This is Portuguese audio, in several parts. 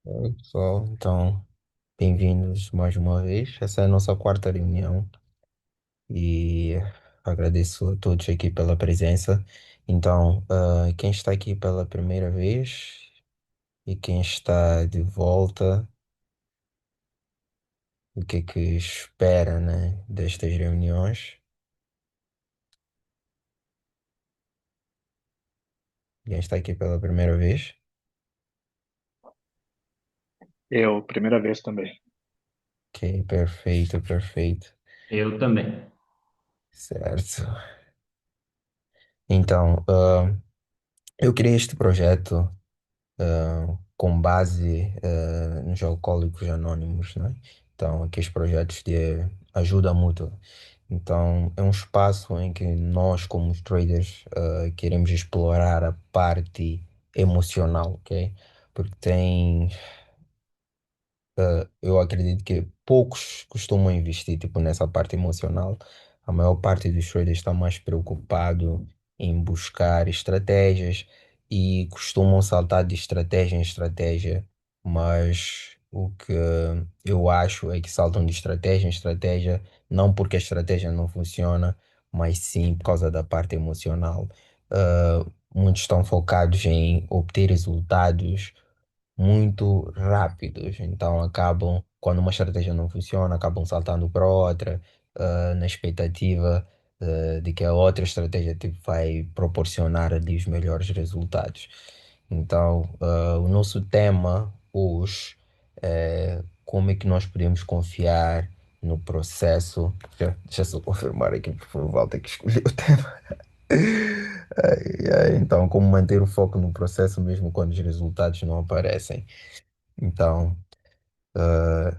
Oi, pessoal, então, bem-vindos mais uma vez. Essa é a nossa quarta reunião e agradeço a todos aqui pela presença. Então, quem está aqui pela primeira vez e quem está de volta, o que é que espera, né, destas reuniões? Quem está aqui pela primeira vez? Eu, primeira vez também. Ok, perfeito, perfeito. Eu também. Certo. Então, eu criei este projeto com base nos alcoólicos anónimos, né? Então, aqueles projetos de ajuda mútua. Então, é um espaço em que nós, como traders, queremos explorar a parte emocional, ok? Porque eu acredito que poucos costumam investir tipo, nessa parte emocional. A maior parte dos traders está mais preocupado em buscar estratégias e costumam saltar de estratégia em estratégia, mas o que eu acho é que saltam de estratégia em estratégia, não porque a estratégia não funciona, mas sim por causa da parte emocional. Muitos estão focados em obter resultados muito rápidos. Então acabam, quando uma estratégia não funciona, acabam saltando para outra, na expectativa, de que a outra estratégia tipo, vai proporcionar ali os melhores resultados. Então, o nosso tema hoje é como é que nós podemos confiar no processo. Deixa eu só confirmar aqui, porque foi o Walter que escolheu o tema. Então, como manter o foco no processo mesmo quando os resultados não aparecem. Então,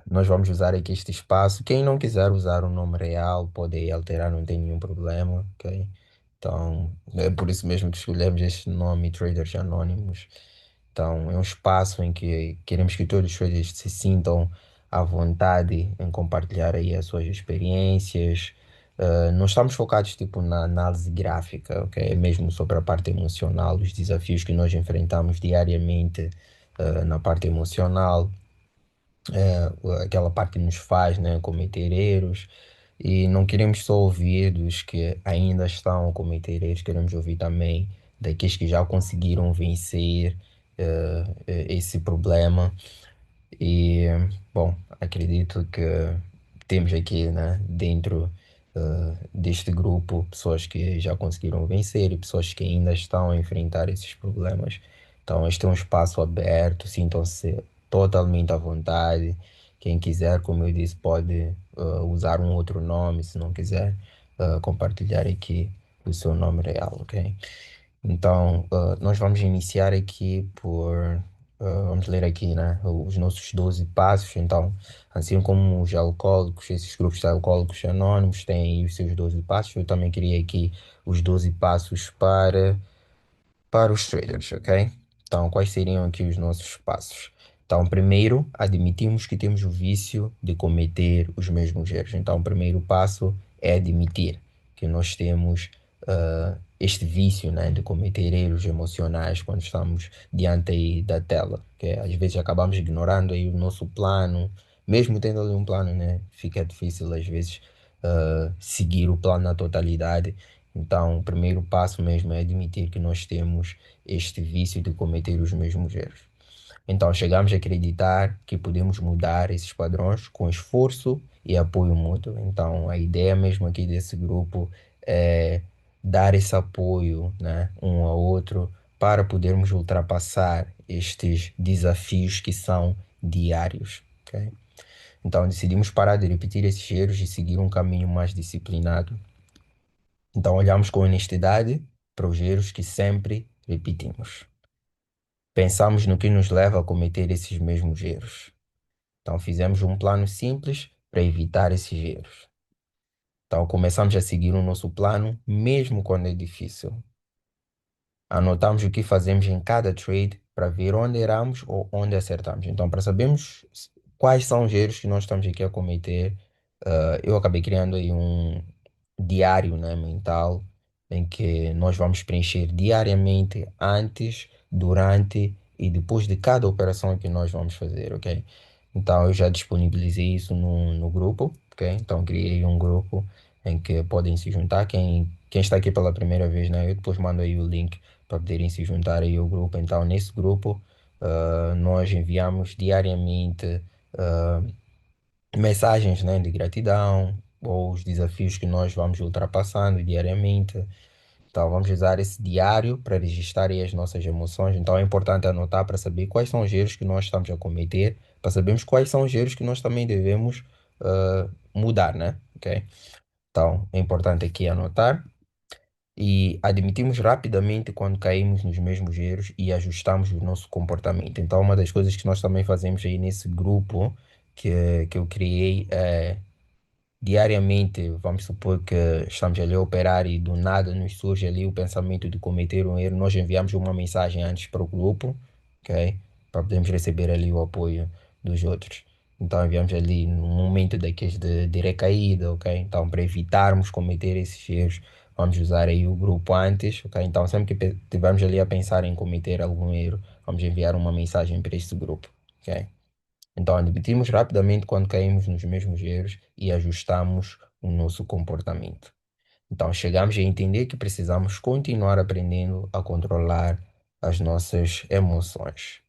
nós vamos usar aqui este espaço. Quem não quiser usar o nome real pode aí alterar, não tem nenhum problema, ok? Então, é por isso mesmo que escolhemos este nome, Traders Anônimos. Então, é um espaço em que queremos que todos os traders se sintam à vontade em compartilhar aí as suas experiências. Não estamos focados tipo na análise gráfica, ok? É mesmo sobre a parte emocional, os desafios que nós enfrentamos diariamente, na parte emocional, aquela parte que nos faz, né, cometer erros. E não queremos só ouvir dos que ainda estão a cometer erros, queremos ouvir também daqueles que já conseguiram vencer esse problema. E, bom, acredito que temos aqui, né, dentro deste grupo pessoas que já conseguiram vencer e pessoas que ainda estão a enfrentar esses problemas. Então, este é um espaço aberto, sintam-se totalmente à vontade. Quem quiser, como eu disse, pode usar um outro nome, se não quiser compartilhar aqui o seu nome real, ok? Então, nós vamos iniciar aqui vamos ler aqui, né, os nossos 12 passos. Então, assim como os alcoólicos, esses grupos de alcoólicos anónimos têm os seus 12 passos, eu também criei aqui os 12 passos para os traders, ok? Então, quais seriam aqui os nossos passos? Então, primeiro, admitimos que temos o vício de cometer os mesmos erros. Então, o primeiro passo é admitir que nós temos este vício, né, de cometer erros emocionais quando estamos diante aí da tela, que às vezes acabamos ignorando aí o nosso plano, mesmo tendo ali um plano, né, fica difícil às vezes seguir o plano na totalidade. Então, o primeiro passo mesmo é admitir que nós temos este vício de cometer os mesmos erros. Então, chegamos a acreditar que podemos mudar esses padrões com esforço e apoio mútuo. Então, a ideia mesmo aqui desse grupo é dar esse apoio, né, um ao outro para podermos ultrapassar estes desafios que são diários. Ok? Então, decidimos parar de repetir esses erros e seguir um caminho mais disciplinado. Então, olhamos com honestidade para os erros que sempre repetimos. Pensamos no que nos leva a cometer esses mesmos erros. Então, fizemos um plano simples para evitar esses erros. Então, começamos a seguir o nosso plano, mesmo quando é difícil. Anotamos o que fazemos em cada trade para ver onde erramos ou onde acertamos. Então, para sabermos quais são os erros que nós estamos aqui a cometer, eu acabei criando aí um diário, né, mental em que nós vamos preencher diariamente, antes, durante e depois de cada operação que nós vamos fazer, ok? Então eu já disponibilizei isso no grupo, ok? Então criei um grupo em que podem se juntar. Quem está aqui pela primeira vez, né? Eu depois mando aí o link para poderem se juntar aí ao grupo. Então nesse grupo nós enviamos diariamente mensagens, né, de gratidão ou os desafios que nós vamos ultrapassando diariamente. Então, vamos usar esse diário para registrar aí as nossas emoções. Então, é importante anotar para saber quais são os erros que nós estamos a cometer, para sabermos quais são os erros que nós também devemos mudar, né? Ok? Então, é importante aqui anotar e admitimos rapidamente quando caímos nos mesmos erros e ajustamos o nosso comportamento. Então, uma das coisas que nós também fazemos aí nesse grupo que eu criei é diariamente, vamos supor que estamos ali a operar e do nada nos surge ali o pensamento de cometer um erro, nós enviamos uma mensagem antes para o grupo, ok? Para podermos receber ali o apoio dos outros. Então enviamos ali no momento daqueles de recaída, ok? Então para evitarmos cometer esses erros, vamos usar aí o grupo antes, ok? Então sempre que estivermos ali a pensar em cometer algum erro, vamos enviar uma mensagem para este grupo, ok? Então, admitimos rapidamente quando caímos nos mesmos erros e ajustamos o nosso comportamento. Então, chegamos a entender que precisamos continuar aprendendo a controlar as nossas emoções.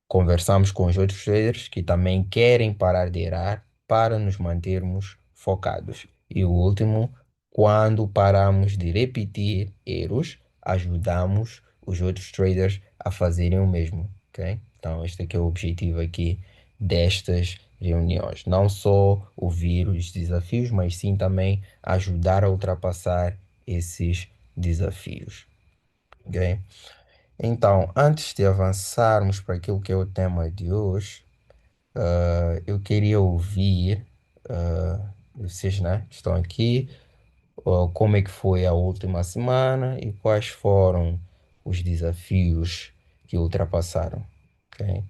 Conversamos com os outros traders que também querem parar de errar para nos mantermos focados. E o último, quando paramos de repetir erros, ajudamos os outros traders a fazerem o mesmo, ok? Então, este aqui é o objetivo aqui destas reuniões. Não só ouvir os desafios, mas sim também ajudar a ultrapassar esses desafios, ok? Então, antes de avançarmos para aquilo que é o tema de hoje, eu queria ouvir, vocês, né, que estão aqui, como é que foi a última semana e quais foram os desafios que ultrapassaram, ok?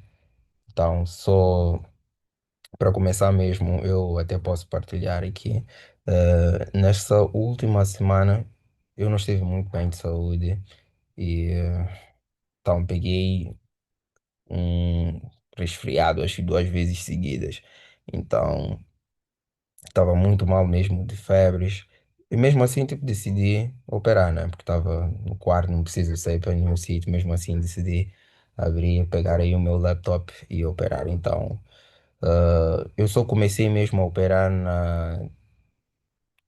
Então, só para começar mesmo, eu até posso partilhar aqui. Nesta última semana, eu não estive muito bem de saúde e então peguei um resfriado, acho que 2 vezes seguidas. Então, estava muito mal mesmo de febres. E mesmo assim, tipo, decidi operar, né? Porque estava no quarto, não preciso sair para nenhum sítio. Mesmo assim, decidi abrir, pegar aí o meu laptop e operar. Então, eu só comecei mesmo a operar na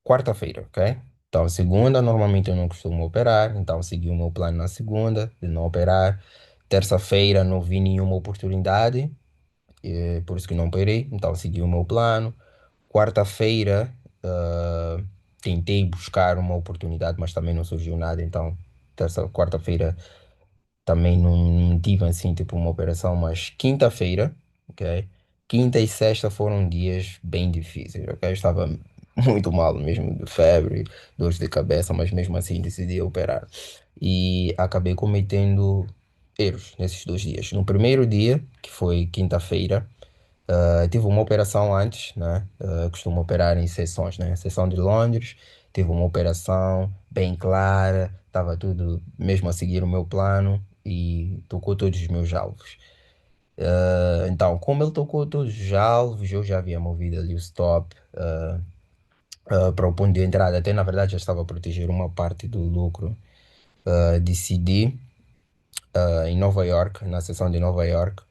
quarta-feira, ok? Então, segunda, normalmente eu não costumo operar. Então, segui o meu plano na segunda, de não operar. Terça-feira, não vi nenhuma oportunidade. Por isso que não parei, então segui o meu plano. Quarta-feira, tentei buscar uma oportunidade, mas também não surgiu nada, então quarta-feira também não tive assim tipo uma operação, mas quinta-feira, ok? Quinta e sexta foram dias bem difíceis, ok? Eu estava muito mal mesmo, de febre, dores de cabeça, mas mesmo assim decidi operar. E acabei cometendo erros nesses 2 dias. No primeiro dia, que foi quinta-feira, tive uma operação antes, né? Costumo operar em sessões, né? Sessão de Londres, tive uma operação bem clara, estava tudo mesmo a seguir o meu plano e tocou todos os meus alvos. Então, como ele tocou todos os alvos, eu já havia movido ali o stop para o ponto de entrada. Até na verdade já estava a proteger uma parte do lucro. Decidi em Nova York, na sessão de Nova York,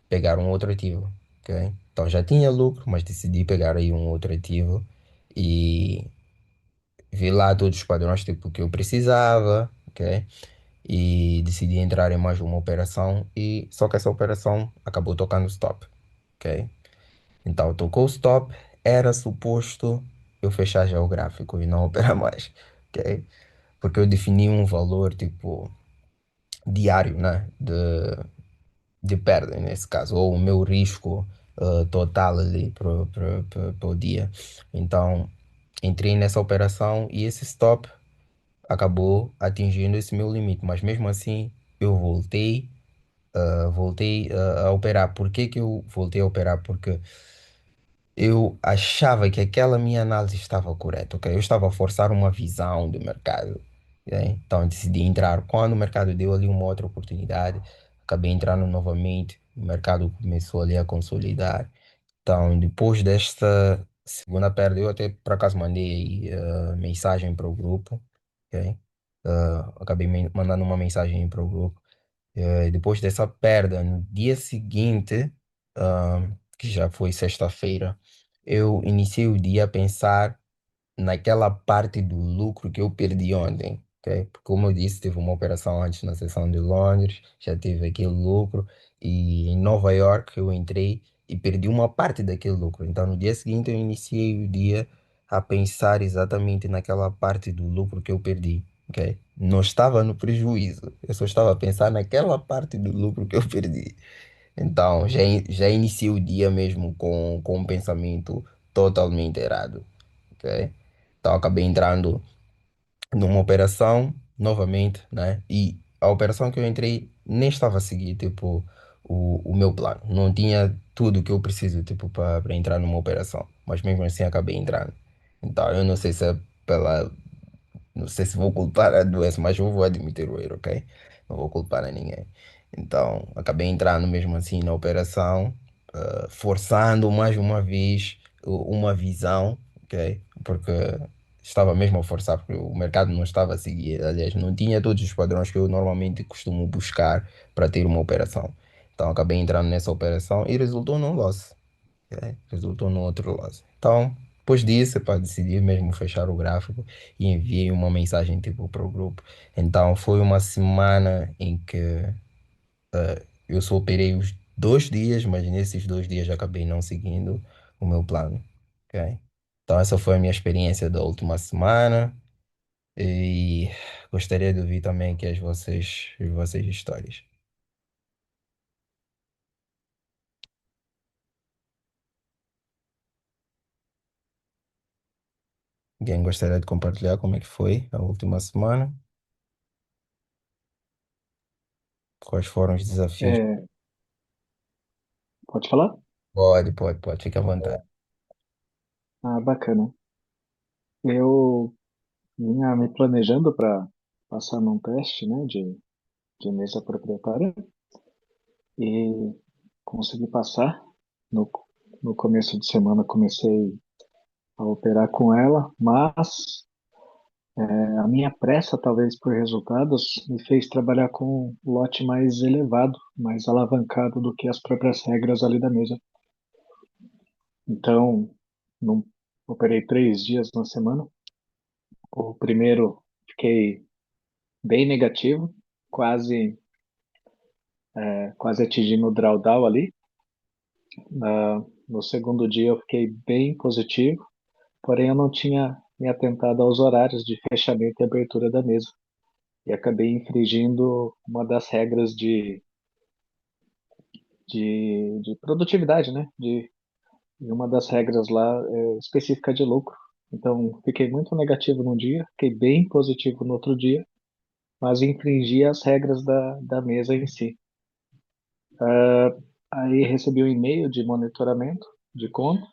pegar um outro ativo, ok? Então já tinha lucro, mas decidi pegar aí um outro ativo e vi lá todos os padrões tipo que eu precisava, ok? E decidi entrar em mais uma operação e só que essa operação acabou tocando stop, ok? Então tocou stop, era suposto eu fechar já o gráfico e não operar mais, ok? Porque eu defini um valor tipo diário, né? De perda, nesse caso, ou o meu risco total ali para o dia. Então, entrei nessa operação e esse stop acabou atingindo esse meu limite, mas mesmo assim eu voltei a operar. Por que que eu voltei a operar? Porque eu achava que aquela minha análise estava correta, ok? Eu estava a forçar uma visão do mercado, ok? Então eu decidi entrar. Quando o mercado deu ali uma outra oportunidade, acabei entrando novamente, o mercado começou ali a consolidar. Então, depois desta segunda perda, eu até por acaso mandei mensagem para o grupo, ok? Acabei mandando uma mensagem para o grupo. Depois dessa perda, no dia seguinte, que já foi sexta-feira, eu iniciei o dia a pensar naquela parte do lucro que eu perdi ontem, ok? Porque, como eu disse, tive uma operação antes na seção de Londres, já tive aquele lucro, e em Nova York eu entrei e perdi uma parte daquele lucro. Então, no dia seguinte, eu iniciei o dia a pensar exatamente naquela parte do lucro que eu perdi, ok? Não estava no prejuízo, eu só estava a pensar naquela parte do lucro que eu perdi. Então, já iniciei o dia mesmo com um pensamento totalmente errado, ok? Então acabei entrando numa operação novamente, né? E a operação que eu entrei nem estava a seguir, tipo, o meu plano. Não tinha tudo que eu preciso, tipo, para entrar numa operação. Mas mesmo assim acabei entrando. Então eu não sei se é pela não sei se vou culpar a doença, mas eu vou admitir o erro, ok? Não vou culpar a ninguém. Então, acabei entrando mesmo assim na operação, forçando mais uma vez uma visão, ok? Porque estava mesmo a forçar, porque o mercado não estava a seguir. Aliás, não tinha todos os padrões que eu normalmente costumo buscar para ter uma operação. Então, acabei entrando nessa operação e resultou num loss. Resultou no outro lado. Então, depois disso, para decidir mesmo fechar o gráfico e enviei uma mensagem tipo para o grupo. Então, foi uma semana em que eu só operei os 2 dias, mas nesses 2 dias acabei não seguindo o meu plano. Ok? Então, essa foi a minha experiência da última semana e gostaria de ouvir também aqui as vossas histórias. Alguém gostaria de compartilhar como é que foi a última semana? Quais foram os desafios? É, pode falar? Pode, fique à vontade. Ah, bacana. Eu vinha me planejando para passar num teste, né, de mesa proprietária e consegui passar. No, no começo de semana comecei a operar com ela, mas a minha pressa, talvez por resultados, me fez trabalhar com um lote mais elevado, mais alavancado do que as próprias regras ali da mesa. Então, não, operei 3 dias na semana. O primeiro fiquei bem negativo, quase quase atingindo o drawdown ali. No segundo dia eu fiquei bem positivo, porém eu não tinha me atentado aos horários de fechamento e abertura da mesa e acabei infringindo uma das regras de produtividade, né? De uma das regras lá específica de lucro. Então, fiquei muito negativo num dia, fiquei bem positivo no outro dia, mas infringi as regras da mesa em si. Aí recebi um e-mail de monitoramento de conta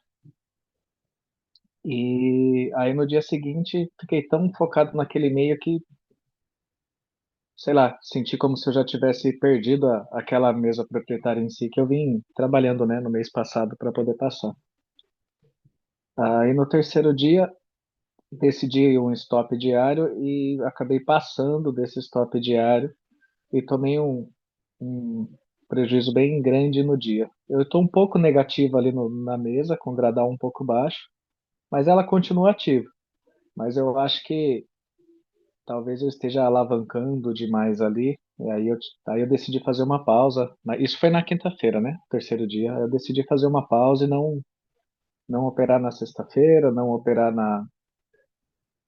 e aí no dia seguinte fiquei tão focado naquele e-mail que, sei lá, senti como se eu já tivesse perdido aquela mesa proprietária em si que eu vim trabalhando, né, no mês passado para poder passar. Aí no terceiro dia decidi um stop diário e acabei passando desse stop diário e tomei um prejuízo bem grande no dia. Eu estou um pouco negativo ali na mesa, com o gradal um pouco baixo, mas ela continua ativa. Mas eu acho que talvez eu esteja alavancando demais ali. E aí eu decidi fazer uma pausa. Isso foi na quinta-feira, né? Terceiro dia. Eu decidi fazer uma pausa e não operar na sexta-feira, não operar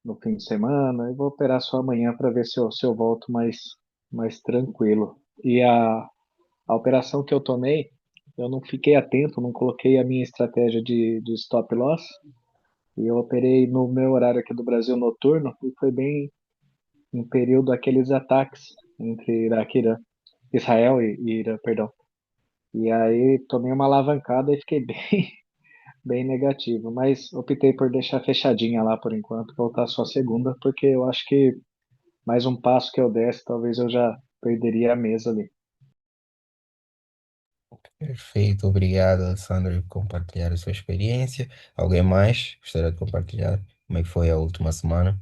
no fim de semana. Eu vou operar só amanhã para ver se eu volto mais tranquilo. E a operação que eu tomei, eu não fiquei atento, não coloquei a minha estratégia de stop loss. E eu operei no meu horário aqui do Brasil noturno e foi bem em período aqueles ataques entre Iraque e Irã, Israel e Irã, perdão. E aí tomei uma alavancada e fiquei bem negativo, mas optei por deixar fechadinha lá por enquanto, voltar só segunda, porque eu acho que mais um passo que eu desse, talvez eu já perderia a mesa ali. Perfeito, obrigado, Alessandro, por compartilhar a sua experiência. Alguém mais gostaria de compartilhar como é que foi a última semana?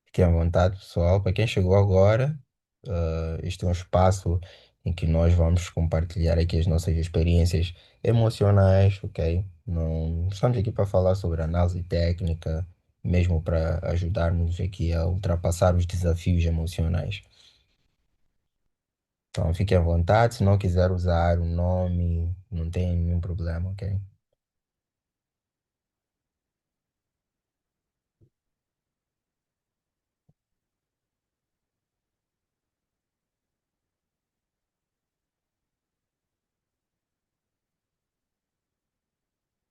Fiquem à vontade, pessoal. Para quem chegou agora, este é um espaço em que nós vamos compartilhar aqui as nossas experiências emocionais, ok? Não estamos aqui para falar sobre análise técnica, mesmo para ajudarmos aqui a ultrapassar os desafios emocionais. Então, fiquem à vontade. Se não quiser usar o nome, não tem nenhum problema, ok?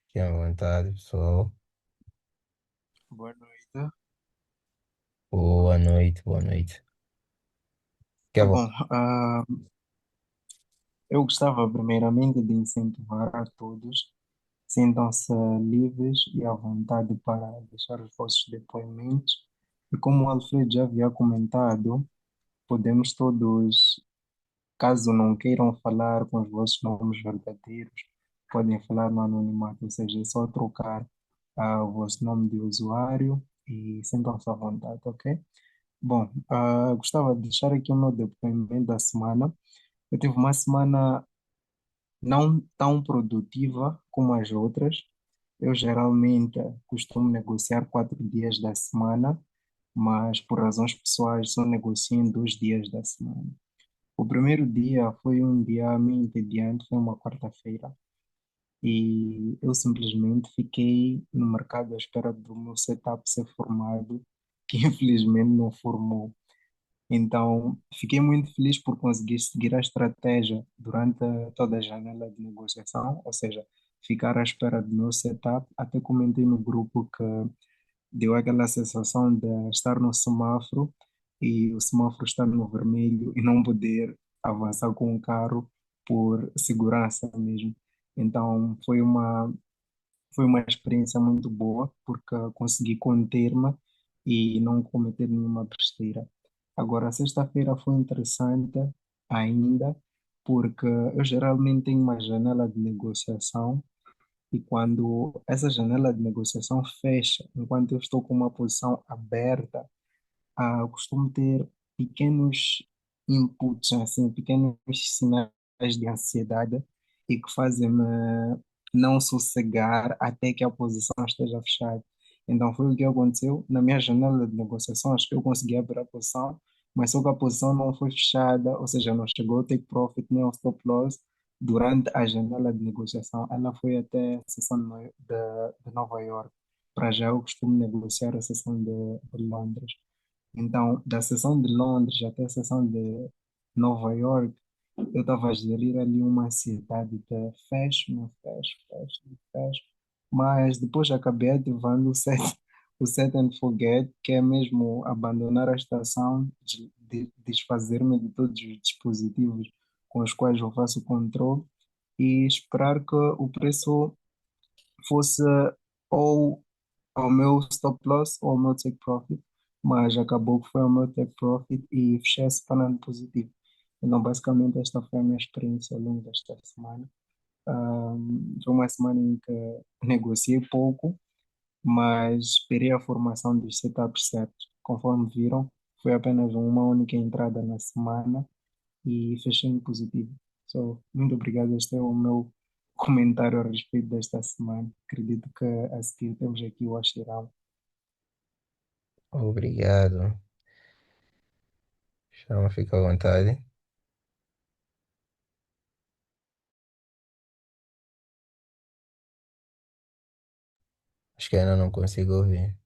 Fiquem à vontade, pessoal. Boa noite. Boa noite, boa noite. Fiquem à Bom, vontade. eu gostava primeiramente de incentivar a todos, sintam-se livres e à vontade para deixar os vossos depoimentos. E como o Alfredo já havia comentado, podemos todos, caso não queiram falar com os vossos nomes verdadeiros, podem falar no anonimato, ou seja, é só trocar o vosso nome de usuário e sintam-se à vontade, ok? Bom, gostava de deixar aqui o meu depoimento da semana. Eu tive uma semana não tão produtiva como as outras. Eu geralmente costumo negociar 4 dias da semana, mas por razões pessoais só negocio em 2 dias da semana. O primeiro dia foi um dia meio entediante, foi uma quarta-feira, e eu simplesmente fiquei no mercado à espera do meu setup ser formado, que infelizmente não formou. Então, fiquei muito feliz por conseguir seguir a estratégia durante toda a janela de negociação, ou seja, ficar à espera do meu setup. Até comentei no grupo que deu aquela sensação de estar no semáforo e o semáforo estar no vermelho e não poder avançar com o carro por segurança mesmo. Então, foi uma experiência muito boa, porque consegui conter-me e não cometer nenhuma besteira. Agora, sexta-feira foi interessante ainda, porque eu geralmente tenho uma janela de negociação e quando essa janela de negociação fecha, enquanto eu estou com uma posição aberta, costumo ter pequenos inputs, assim, pequenos sinais de ansiedade e que fazem-me não sossegar até que a posição esteja fechada. Então, foi o que aconteceu na minha janela de negociações. Eu consegui abrir a posição, mas só que a posição não foi fechada, ou seja, não chegou ao take profit nem ao stop loss durante a janela de negociação. Ela foi até a sessão de Nova York. Para já, eu costumo negociar a sessão de Londres. Então, da sessão de Londres até a sessão de Nova York, eu estava a gerir ali uma ansiedade de fecho, não fecho, fecho, não fecho. Mas depois acabei ativando o set and forget, que é mesmo abandonar a estação, desfazer-me de todos os dispositivos com os quais eu faço o controle e esperar que o preço fosse ou ao meu stop loss ou ao meu take profit, mas acabou que foi ao meu take profit e fechei a semana positivo. Então, basicamente, esta foi a minha experiência ao longo desta semana. Foi uma semana em que negociei pouco, mas esperei a formação dos setups certos. Conforme viram, foi apenas uma única entrada na semana e fechei no positivo. So, muito obrigado. Este é o meu comentário a respeito desta semana. Acredito que a seguir temos aqui o Ashirão. Obrigado. Chama, fica à vontade. Acho que ainda não consigo ouvir.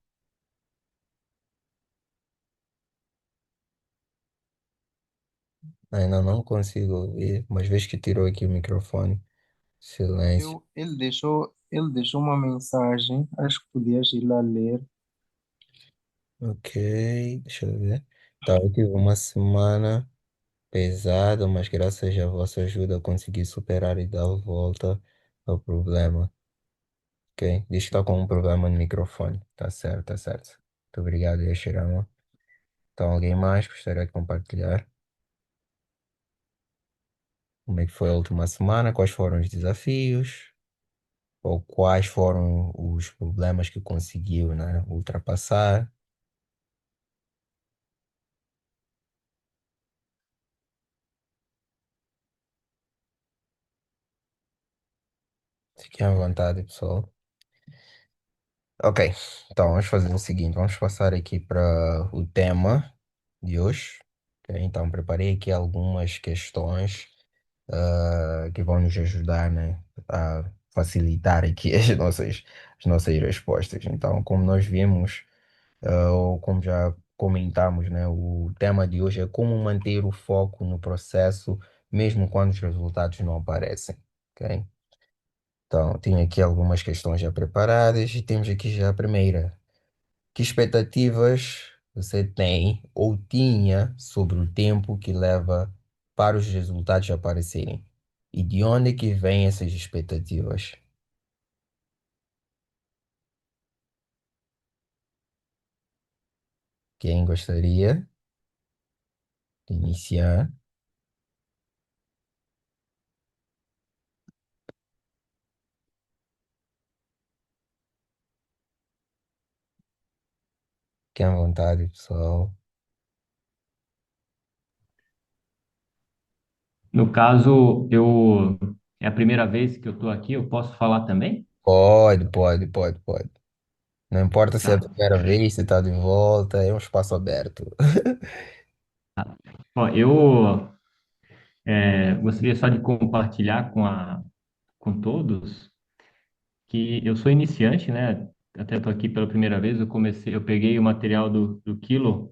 Ainda não consigo ouvir, mas vez que tirou aqui o microfone. Silêncio. Ele deixou uma mensagem, acho que podias ir lá ler. Ok, deixa eu ver. Tá, eu tive uma semana pesada, mas graças à vossa ajuda eu consegui superar e dar a volta ao problema. Ok? Diz que está com um problema no microfone. Tá certo, tá certo. Muito obrigado, Yashirama. Então, alguém mais gostaria de compartilhar? Como é que foi a última semana? Quais foram os desafios? Ou quais foram os problemas que conseguiu, né, ultrapassar? Fiquem à vontade, pessoal. Ok, então vamos fazer o seguinte: vamos passar aqui para o tema de hoje. Ok, então, preparei aqui algumas questões que vão nos ajudar, né, a facilitar aqui as nossas respostas. Então, como nós vimos, ou como já comentamos, né, o tema de hoje é como manter o foco no processo, mesmo quando os resultados não aparecem. Ok? Então, tenho aqui algumas questões já preparadas e temos aqui já a primeira. Que expectativas você tem ou tinha sobre o tempo que leva para os resultados aparecerem? E de onde é que vêm essas expectativas? Quem gostaria de iniciar? Fiquem à vontade, pessoal. No caso, é a primeira vez que eu estou aqui, eu posso falar também? Pode. Não importa se é a Tá. primeira vez, se está de volta, é um espaço aberto. Ó, eu gostaria só de compartilhar com todos que eu sou iniciante, né? Até estou aqui pela primeira vez, eu peguei o material do Kilo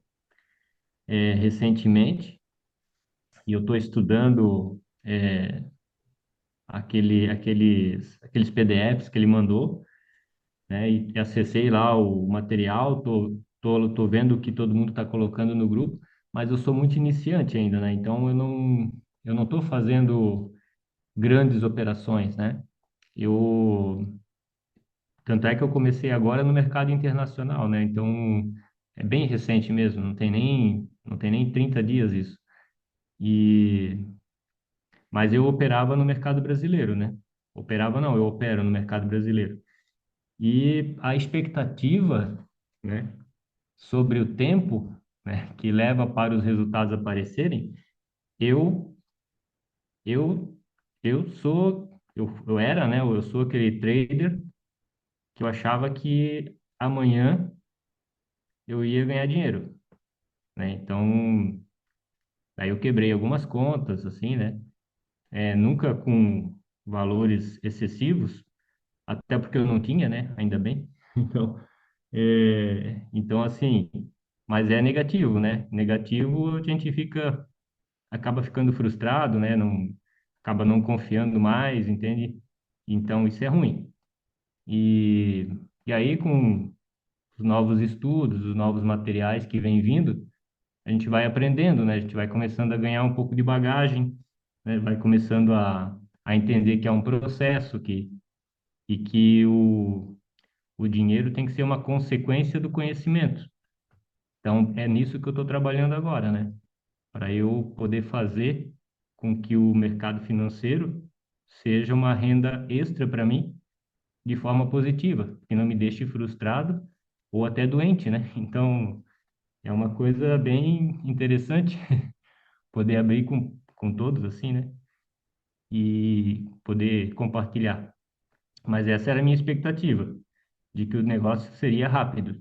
recentemente e eu estou estudando aqueles PDFs que ele mandou, né? E acessei lá o material, tô vendo o que todo mundo está colocando no grupo, mas eu sou muito iniciante ainda, né? Então eu não estou fazendo grandes operações, né? Eu Tanto é que eu comecei agora no mercado internacional, né? Então é bem recente mesmo, não tem nem 30 dias isso. E mas eu operava no mercado brasileiro, né? Operava não, eu opero no mercado brasileiro. E a expectativa, né, sobre o tempo, né, que leva para os resultados aparecerem, eu eu eu era, né, eu sou aquele trader que eu achava que amanhã eu ia ganhar dinheiro, né? Então, aí eu quebrei algumas contas assim, né? Nunca com valores excessivos, até porque eu não tinha, né? Ainda bem. Então assim, mas é negativo, né? Negativo a gente acaba ficando frustrado, né? Acaba não confiando mais, entende? Então isso é ruim. E, e aí com os novos estudos, os novos materiais que vêm vindo, a gente vai aprendendo, né? A gente vai começando a ganhar um pouco de bagagem, né? Vai começando a entender que é um processo e que o dinheiro tem que ser uma consequência do conhecimento. Então, é nisso que eu estou trabalhando agora, né? Para eu poder fazer com que o mercado financeiro seja uma renda extra para mim de forma positiva, que não me deixe frustrado ou até doente, né? Então, é uma coisa bem interessante poder abrir com todos assim, né? E poder compartilhar. Mas essa era a minha expectativa, de que o negócio seria rápido.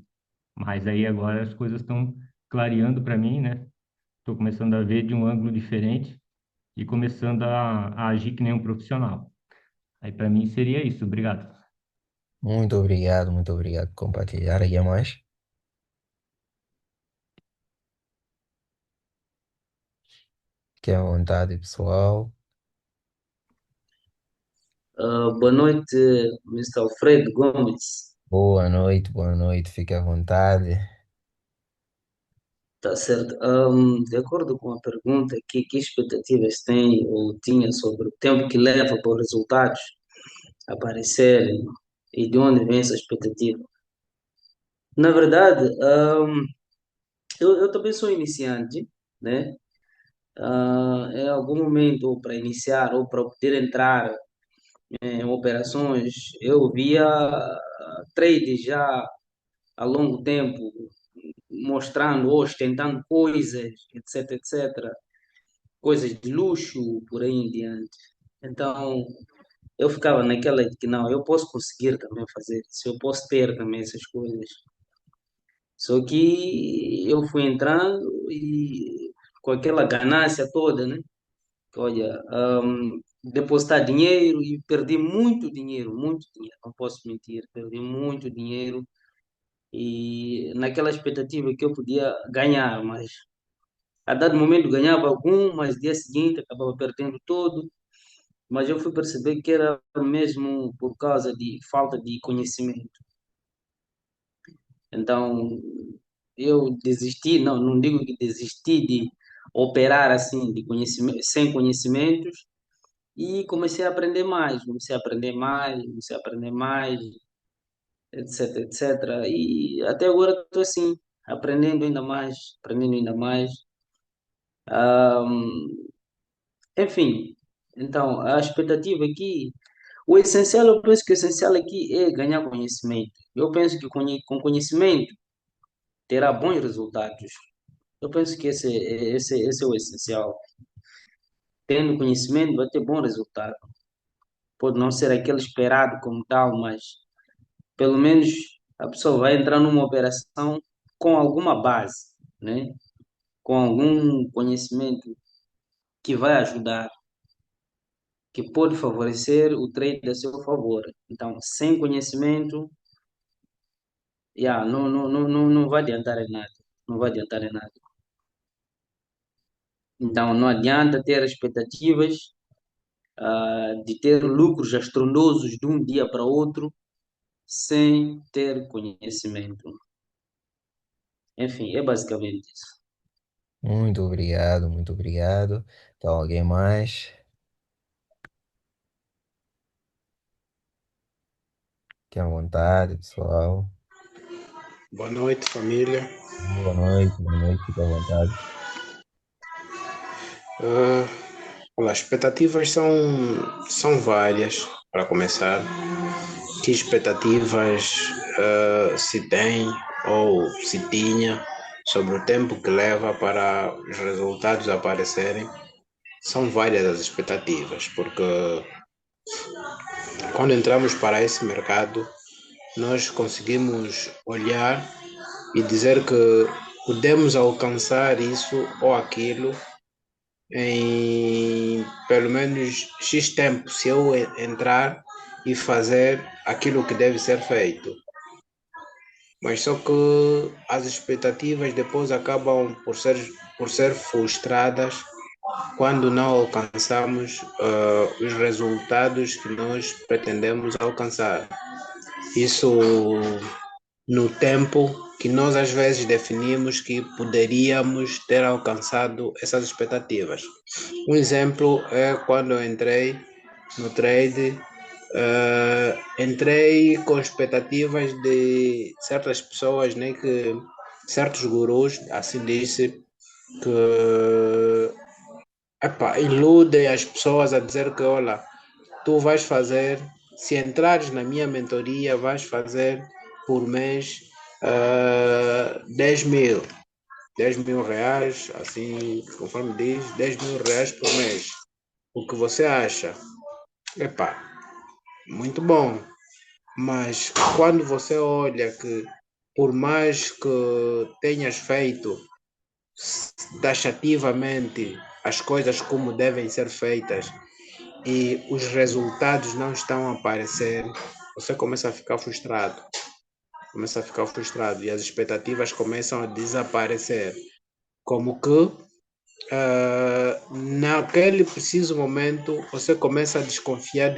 Mas aí agora as coisas estão clareando para mim, né? Estou começando a ver de um ângulo diferente e começando a agir que nem um profissional. Aí para mim seria isso. Obrigado. Muito obrigado por compartilhar aí a mais. Fiquem à vontade, pessoal. Boa noite, Mr. Alfredo Gomes. Boa noite, fique à vontade. Tá certo. De acordo com a pergunta, que expectativas tem ou tinha sobre o tempo que leva para os resultados aparecerem e de onde vem essa expectativa? Na verdade, eu também sou iniciante, né? Em algum momento, ou para iniciar, ou para poder entrar em operações, eu via trades já há longo tempo, mostrando, ostentando coisas, etc, etc, coisas de luxo, por aí em diante. Então, eu ficava naquela de que não, eu posso conseguir também fazer isso, eu posso ter também essas coisas. Só que eu fui entrando e com aquela ganância toda, né? Que, olha, depositar dinheiro e perdi muito dinheiro, não posso mentir, perdi muito dinheiro e naquela expectativa que eu podia ganhar, mas a dado momento ganhava algum, mas dia seguinte acabava perdendo todo, mas eu fui perceber que era mesmo por causa de falta de conhecimento. Então, eu desisti, não digo que desisti de operar assim, de conhecimento, sem conhecimentos, e comecei a aprender mais, etc, etc. E até agora estou assim, aprendendo ainda mais. Enfim, então, a expectativa aqui, eu penso que o essencial aqui é ganhar conhecimento. Eu penso que com conhecimento terá bons resultados. Eu penso que esse é o essencial. Tendo conhecimento, vai ter bom resultado. Pode não ser aquele esperado como tal, mas pelo menos a pessoa vai entrar numa operação com alguma base, né? Com algum conhecimento que vai ajudar, que pode favorecer o trade a seu favor. Então, sem conhecimento, não vai adiantar em nada. Não vai adiantar em nada. Então, não adianta ter expectativas de ter lucros astronautas de um dia para outro sem ter conhecimento. Enfim, é basicamente isso. Muito obrigado, muito obrigado. Então, alguém mais? Fique à vontade, pessoal. Boa noite, família. Boa noite, fique à vontade. Ah, Olha, as expectativas são várias, para começar. Que expectativas se tem ou se tinha sobre o tempo que leva para os resultados aparecerem? São várias as expectativas, porque quando entramos para esse mercado, nós conseguimos olhar e dizer que podemos alcançar isso ou aquilo em pelo menos X tempo, se eu entrar e fazer aquilo que deve ser feito. Mas só que as expectativas depois acabam por ser frustradas quando não alcançamos os resultados que nós pretendemos alcançar. Isso no tempo que nós às vezes definimos que poderíamos ter alcançado essas expectativas. Um exemplo é quando eu entrei no trade, entrei com expectativas de certas pessoas, né, que certos gurus, assim disse, que iludem as pessoas a dizer que, olha, tu vais fazer, se entrares na minha mentoria, vais fazer por mês 10 mil. 10 mil reais, assim, conforme diz, 10 mil reais por mês. O que você acha? Epá, muito bom. Mas quando você olha que, por mais que tenhas feito taxativamente as coisas como devem ser feitas e os resultados não estão a aparecer, você começa a ficar frustrado. Começa a ficar frustrado e as expectativas começam a desaparecer. Como que naquele preciso momento você começa a desconfiar uh,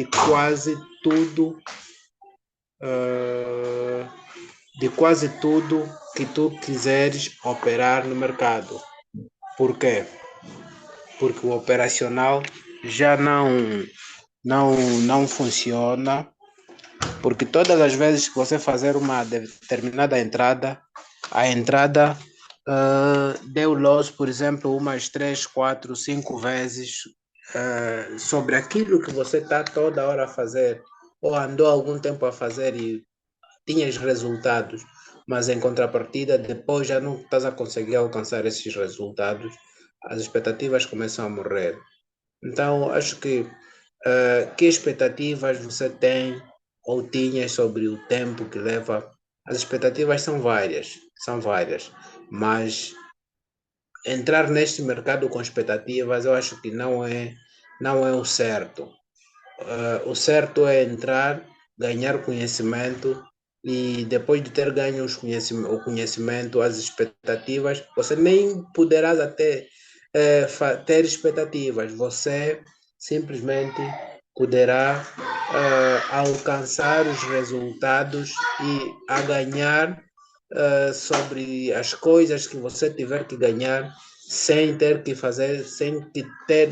de quase tudo que tu quiseres operar no mercado. Por quê? Porque o operacional já não funciona, porque todas as vezes que você fazer uma determinada entrada, a entrada deu loss, por exemplo, umas 3, 4, 5 vezes sobre aquilo que você está toda hora a fazer, ou andou algum tempo a fazer e tinhas resultados, mas em contrapartida, depois já não estás a conseguir alcançar esses resultados, as expectativas começam a morrer. Então, acho que expectativas você tem ou tinha sobre o tempo que leva? As expectativas são várias, mas entrar neste mercado com expectativas, eu acho que não é o certo. O certo é entrar, ganhar conhecimento e depois de ter ganho o conhecimento, as expectativas, você nem poderás até ter expectativas, você simplesmente poderá alcançar os resultados e a ganhar sobre as coisas que você tiver que ganhar sem ter que fazer, sem ter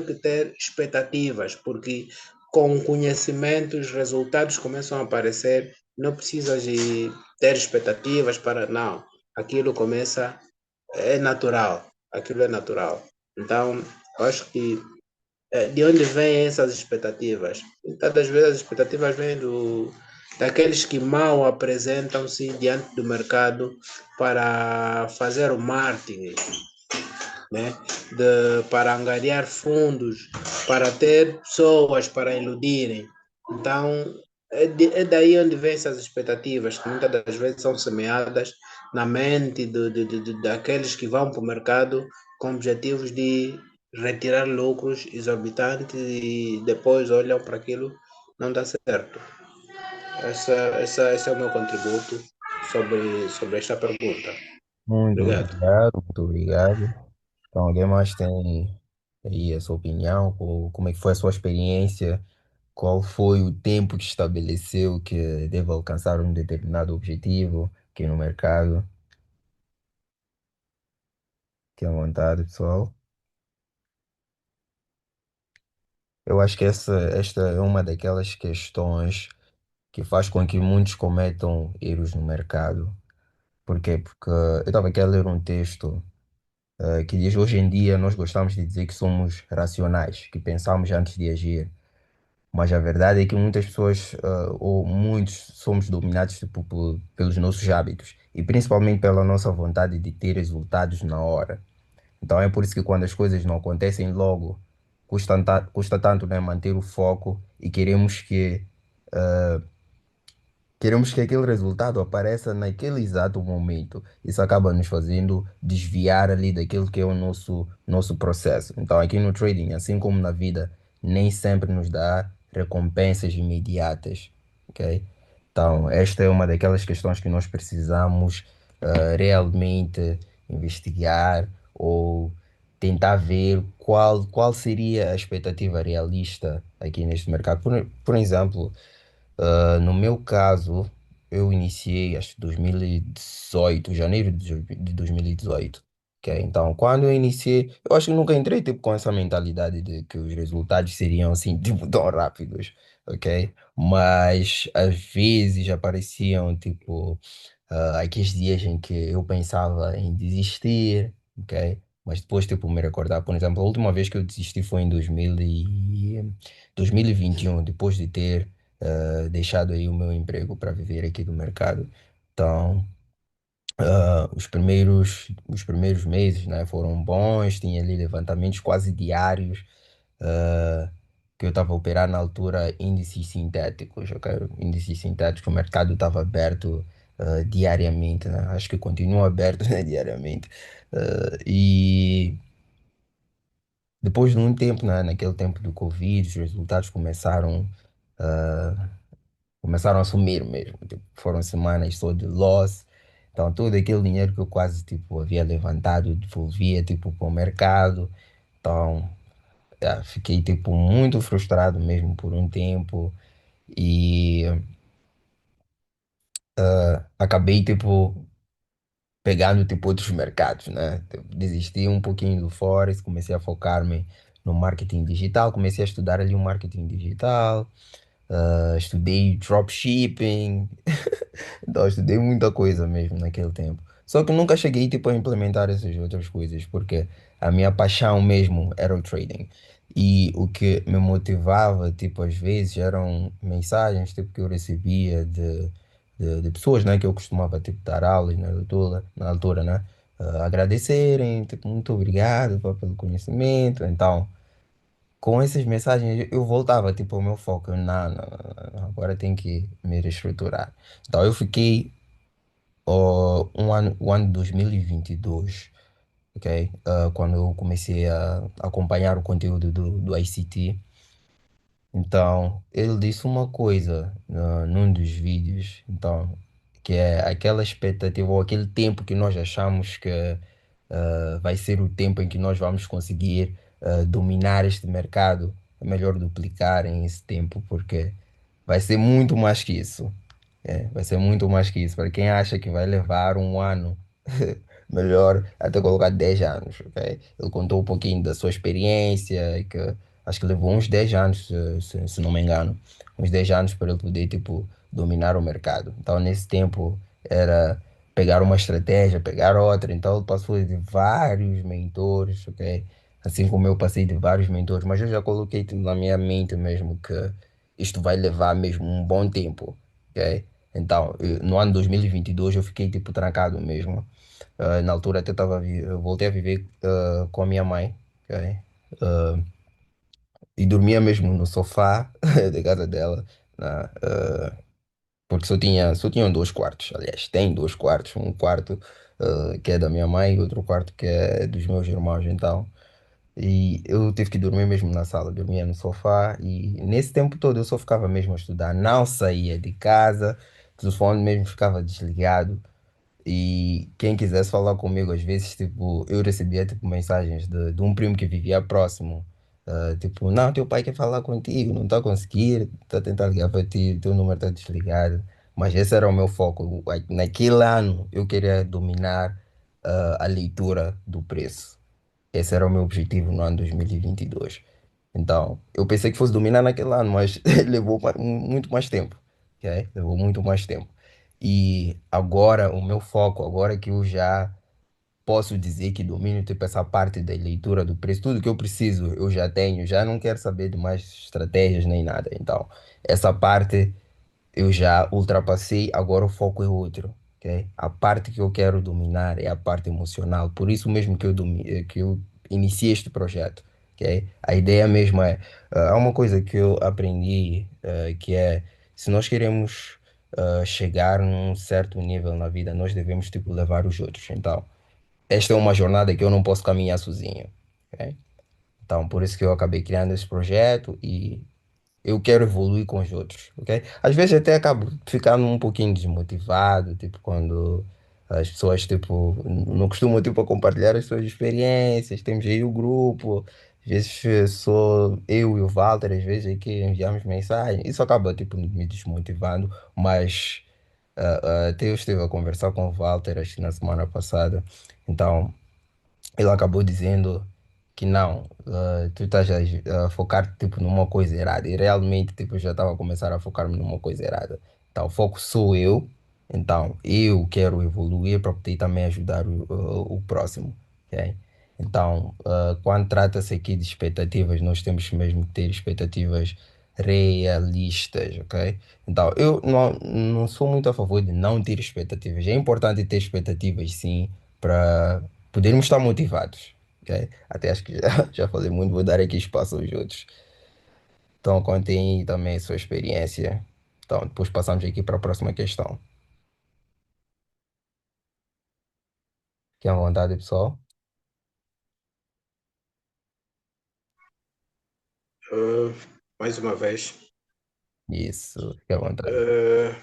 que ter expectativas, porque com conhecimento os resultados começam a aparecer, não precisas de ter expectativas para não, aquilo começa, é natural, aquilo é natural. Então, eu acho que de onde vêm essas expectativas? Muitas das vezes as expectativas vêm daqueles que mal apresentam-se diante do mercado para fazer o marketing, né? Para angariar fundos, para ter pessoas para iludirem. Então, é daí onde vêm essas expectativas, que muitas das vezes são semeadas na mente daqueles que vão para o mercado com objetivos de retirar lucros exorbitantes e depois olham para aquilo, não dá certo. Esse é o meu contributo sobre esta pergunta. Muito Obrigado. obrigado, muito obrigado. Então, alguém mais tem aí a sua opinião? Como é que foi a sua experiência? Qual foi o tempo que estabeleceu que deve alcançar um determinado objetivo aqui no mercado? Tenha vontade, pessoal. Eu acho que esta é uma daquelas questões que faz com que muitos cometam erros no mercado. Por quê? Porque eu estava aqui a ler um texto que diz hoje em dia nós gostamos de dizer que somos racionais, que pensamos antes de agir. Mas a verdade é que muitas pessoas, ou muitos, somos dominados tipo, pelos nossos hábitos e principalmente pela nossa vontade de ter resultados na hora. Então é por isso que quando as coisas não acontecem logo, custa tanto, né, manter o foco e queremos que aquele resultado apareça naquele exato momento. Isso acaba nos fazendo desviar ali daquilo que é o nosso processo. Então, aqui no trading, assim como na vida, nem sempre nos dá recompensas imediatas, ok? Então, esta é uma daquelas questões que nós precisamos realmente investigar ou tentar ver qual seria a expectativa realista aqui neste mercado. Por exemplo, no meu caso, eu iniciei, acho que 2018, janeiro de 2018. Ok, então, quando eu iniciei, eu acho que nunca entrei tipo, com essa mentalidade de que os resultados seriam assim, tipo, tão rápidos, ok? Mas às vezes apareciam, tipo, aqueles dias em que eu pensava em desistir, ok? Mas depois, tipo, me recordar, por exemplo, a última vez que eu desisti foi em 2021, depois de ter deixado aí o meu emprego para viver aqui do mercado. Então, os primeiros meses, né, foram bons, tinha ali levantamentos quase diários, ah, que eu estava a operar na altura índices sintéticos, ok? Índices sintéticos, o mercado estava aberto diariamente, né? Acho que continua aberto, né, diariamente. E depois de um tempo, né, naquele tempo do Covid, os resultados começaram a sumir mesmo. Tipo, foram semanas só de loss. Então, todo aquele dinheiro que eu quase tipo, havia levantado, devolvia tipo, para o mercado. Então, fiquei tipo, muito frustrado mesmo por um tempo. E acabei tipo, pegando tipo, outros mercados, né? Tipo, desisti um pouquinho do Forex, comecei a focar-me no marketing digital, comecei a estudar ali o marketing digital. Estudei dropshipping, então estudei muita coisa mesmo naquele tempo. Só que nunca cheguei tipo a implementar essas outras coisas, porque a minha paixão mesmo era o trading. E o que me motivava, tipo, às vezes eram mensagens tipo, que eu recebia de pessoas, né, que eu costumava tipo dar aulas na altura, né, agradecerem, tipo, muito obrigado pá, pelo conhecimento. Então, com essas mensagens eu voltava tipo ao meu foco. Eu, não, não, não, agora tem que me reestruturar. Então eu fiquei o ano de 2022, ok? Quando eu comecei a acompanhar o conteúdo do ICT. Então, ele disse uma coisa num dos vídeos, então, que é aquela expectativa ou aquele tempo que nós achamos que vai ser o tempo em que nós vamos conseguir dominar este mercado. É melhor duplicar em esse tempo, porque vai ser muito mais que isso. Vai ser muito mais que isso. Para quem acha que vai levar um ano, melhor até colocar 10 anos, ok? Ele contou um pouquinho da sua experiência, e que acho que levou uns 10 anos, se não me engano, uns 10 anos para ele poder, tipo, dominar o mercado. Então, nesse tempo, era pegar uma estratégia, pegar outra. Então, ele passou de vários mentores, ok? Assim como eu passei de vários mentores, mas eu já coloquei tudo na minha mente mesmo que isto vai levar mesmo um bom tempo, ok? Então, no ano 2022 eu fiquei tipo trancado mesmo. Na altura até eu voltei a viver com a minha mãe, ok? Ah, e dormia mesmo no sofá da casa dela, né? Porque só tinham dois quartos. Aliás, tem dois quartos, um quarto que é da minha mãe e outro quarto que é dos meus irmãos, então. E eu tive que dormir mesmo na sala, dormia no sofá e nesse tempo todo eu só ficava mesmo a estudar, não saía de casa, o telefone mesmo ficava desligado. E quem quisesse falar comigo, às vezes, tipo, eu recebia, tipo, mensagens de um primo que vivia próximo. Tipo, não, teu pai quer falar contigo, não está a conseguir, está a tentar ligar para ti, teu número está desligado. Mas esse era o meu foco. Naquele ano, eu queria dominar, a leitura do preço. Esse era o meu objetivo no ano 2022. Então, eu pensei que fosse dominar naquele ano, mas levou muito mais tempo. Ok? Levou muito mais tempo. E agora, o meu foco, agora que eu já posso dizer que domino tipo essa parte da leitura do preço, tudo que eu preciso eu já tenho, já não quero saber de mais estratégias nem nada. Então, essa parte eu já ultrapassei, agora o foco é outro, ok? A parte que eu quero dominar é a parte emocional, por isso mesmo que que eu iniciei este projeto, ok? A ideia mesmo é, há uma coisa que eu aprendi, que é, se nós queremos chegar num certo nível na vida, nós devemos, tipo, levar os outros. Então, esta é uma jornada que eu não posso caminhar sozinho, ok? Então, por isso que eu acabei criando esse projeto e eu quero evoluir com os outros, ok? Às vezes até acabo ficando um pouquinho desmotivado, tipo, quando as pessoas, tipo, não costumam, tipo, compartilhar as suas experiências, temos aí o grupo, às vezes sou eu e o Walter, às vezes aqui enviamos mensagens, isso acaba, tipo, me desmotivando, mas até eu estive a conversar com o Walter, acho que na semana passada, então ele acabou dizendo que não, tu estás a focar tipo numa coisa errada. E realmente tipo, eu já estava a começar a focar-me numa coisa errada. Então, o foco sou eu. Então, eu quero evoluir para poder também ajudar o próximo. Ok? Então, quando trata-se aqui de expectativas, nós temos mesmo que ter expectativas realistas, ok? Então, eu não sou muito a favor de não ter expectativas. É importante ter expectativas, sim, para podermos estar motivados, ok? Até acho que já, já falei muito, vou dar aqui espaço aos outros. Então, contem aí também a sua experiência. Então, depois passamos aqui para a próxima questão. Fiquem à vontade, pessoal. Uh, Mais uma vez, Isso, fiquem à vontade. uh,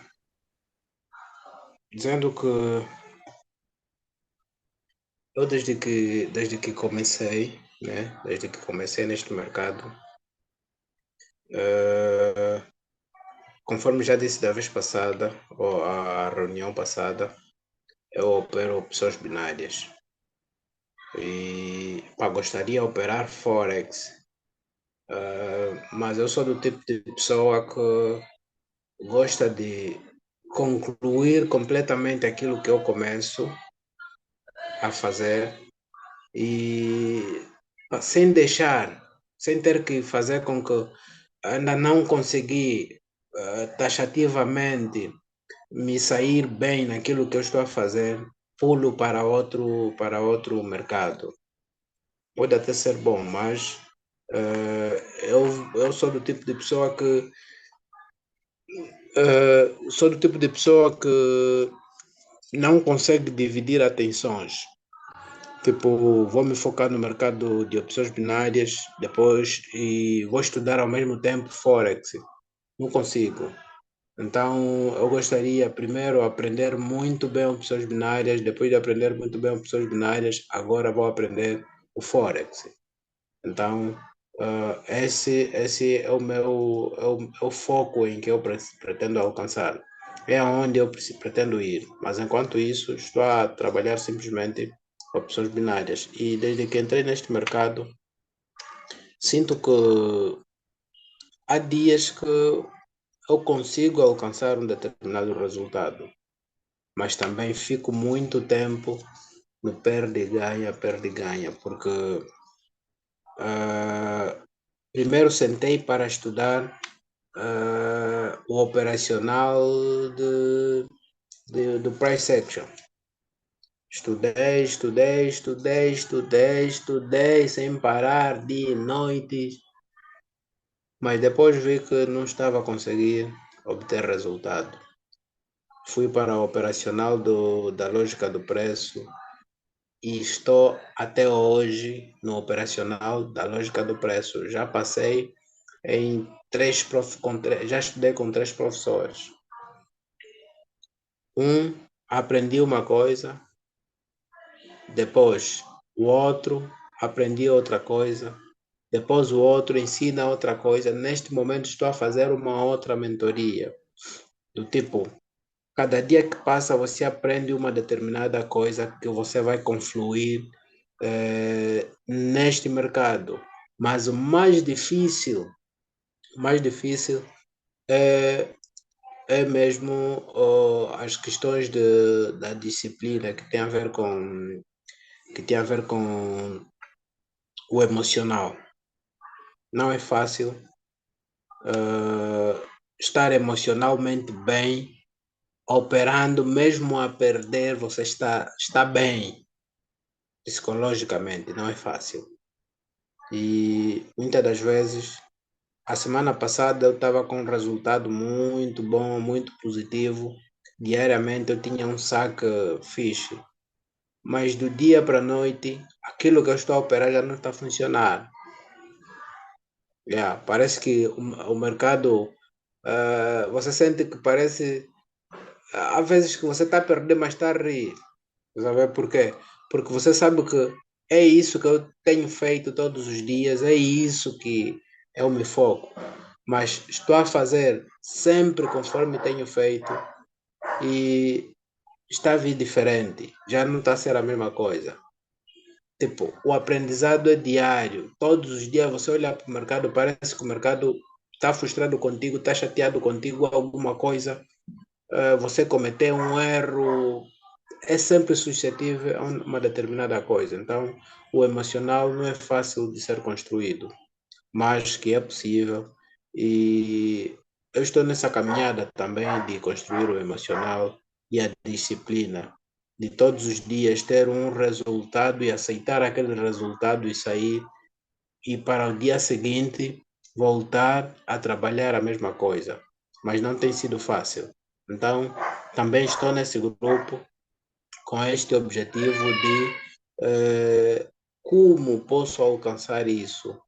dizendo que eu desde que comecei, né, desde que comecei neste mercado, uh, conforme já disse da vez passada, ou a reunião passada, eu opero opções binárias e gostaria de operar Forex, mas eu sou do tipo de pessoa que gosta de concluir completamente aquilo que eu começo a fazer e sem ter que fazer com que ainda não consegui taxativamente me sair bem naquilo que eu estou a fazer, pulo para outro mercado. Pode até ser bom, mas eu sou do tipo de pessoa que não consegue dividir atenções. Tipo, vou me focar no mercado de opções binárias depois e vou estudar ao mesmo tempo Forex. Não consigo. Então, eu gostaria primeiro aprender muito bem opções binárias, depois de aprender muito bem opções binárias, agora vou aprender o Forex. Então, esse é o foco em que eu pretendo alcançar. É onde eu pretendo ir. Mas enquanto isso, estou a trabalhar simplesmente opções binárias. E desde que entrei neste mercado, sinto que há dias que eu consigo alcançar um determinado resultado, mas também fico muito tempo no perde e ganha, porque primeiro sentei para estudar o operacional do price action. Estudei sem parar, dia e noite, mas depois vi que não estava a conseguir obter resultado. Fui para o operacional da lógica do preço e estou até hoje no operacional da lógica do preço. Já passei em já estudei com 3 professores. Aprendi uma coisa, depois o outro aprendi outra coisa, depois o outro ensina outra coisa. Neste momento estou a fazer uma outra mentoria, do tipo, cada dia que passa você aprende uma determinada coisa que você vai confluir neste mercado. Mas o mais difícil é mesmo as questões da disciplina que tem a ver com o emocional. Não é fácil estar emocionalmente bem, operando, mesmo a perder, você está bem psicologicamente, não é fácil. E muitas das vezes, a semana passada eu estava com um resultado muito bom, muito positivo. Diariamente eu tinha um saque fixe. Mas do dia para a noite, aquilo que eu estou a operar já não está a funcionar. Parece que o mercado, você sente que parece, há vezes que você está a perder, mas está a rir. Sabe por quê? Porque você sabe que é isso que eu tenho feito todos os dias, é isso que eu me foco. Mas estou a fazer sempre conforme tenho feito e está a vir diferente. Já não está a ser a mesma coisa. Tipo, o aprendizado é diário. Todos os dias você olha para o mercado, parece que o mercado está frustrado contigo, está chateado contigo, alguma coisa, você cometeu um erro, é sempre suscetível a uma determinada coisa. Então, o emocional não é fácil de ser construído, mas que é possível. E eu estou nessa caminhada também de construir o emocional e a disciplina, de todos os dias ter um resultado e aceitar aquele resultado e sair, e para o dia seguinte voltar a trabalhar a mesma coisa. Mas não tem sido fácil. Então, também estou nesse grupo com este objetivo de como posso alcançar isso,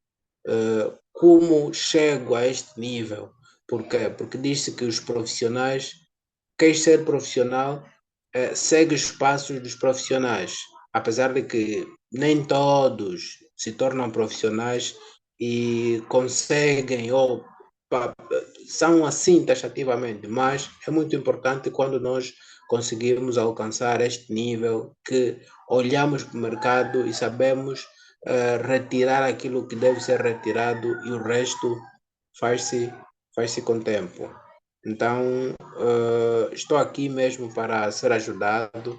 como chego a este nível. Por quê? Porque diz-se que os profissionais, quem ser profissional, segue os passos dos profissionais, apesar de que nem todos se tornam profissionais e conseguem ou são assim taxativamente, mas é muito importante quando nós conseguirmos alcançar este nível que olhamos para o mercado e sabemos retirar aquilo que deve ser retirado e o resto faz-se faz-se com tempo. Então, estou aqui mesmo para ser ajudado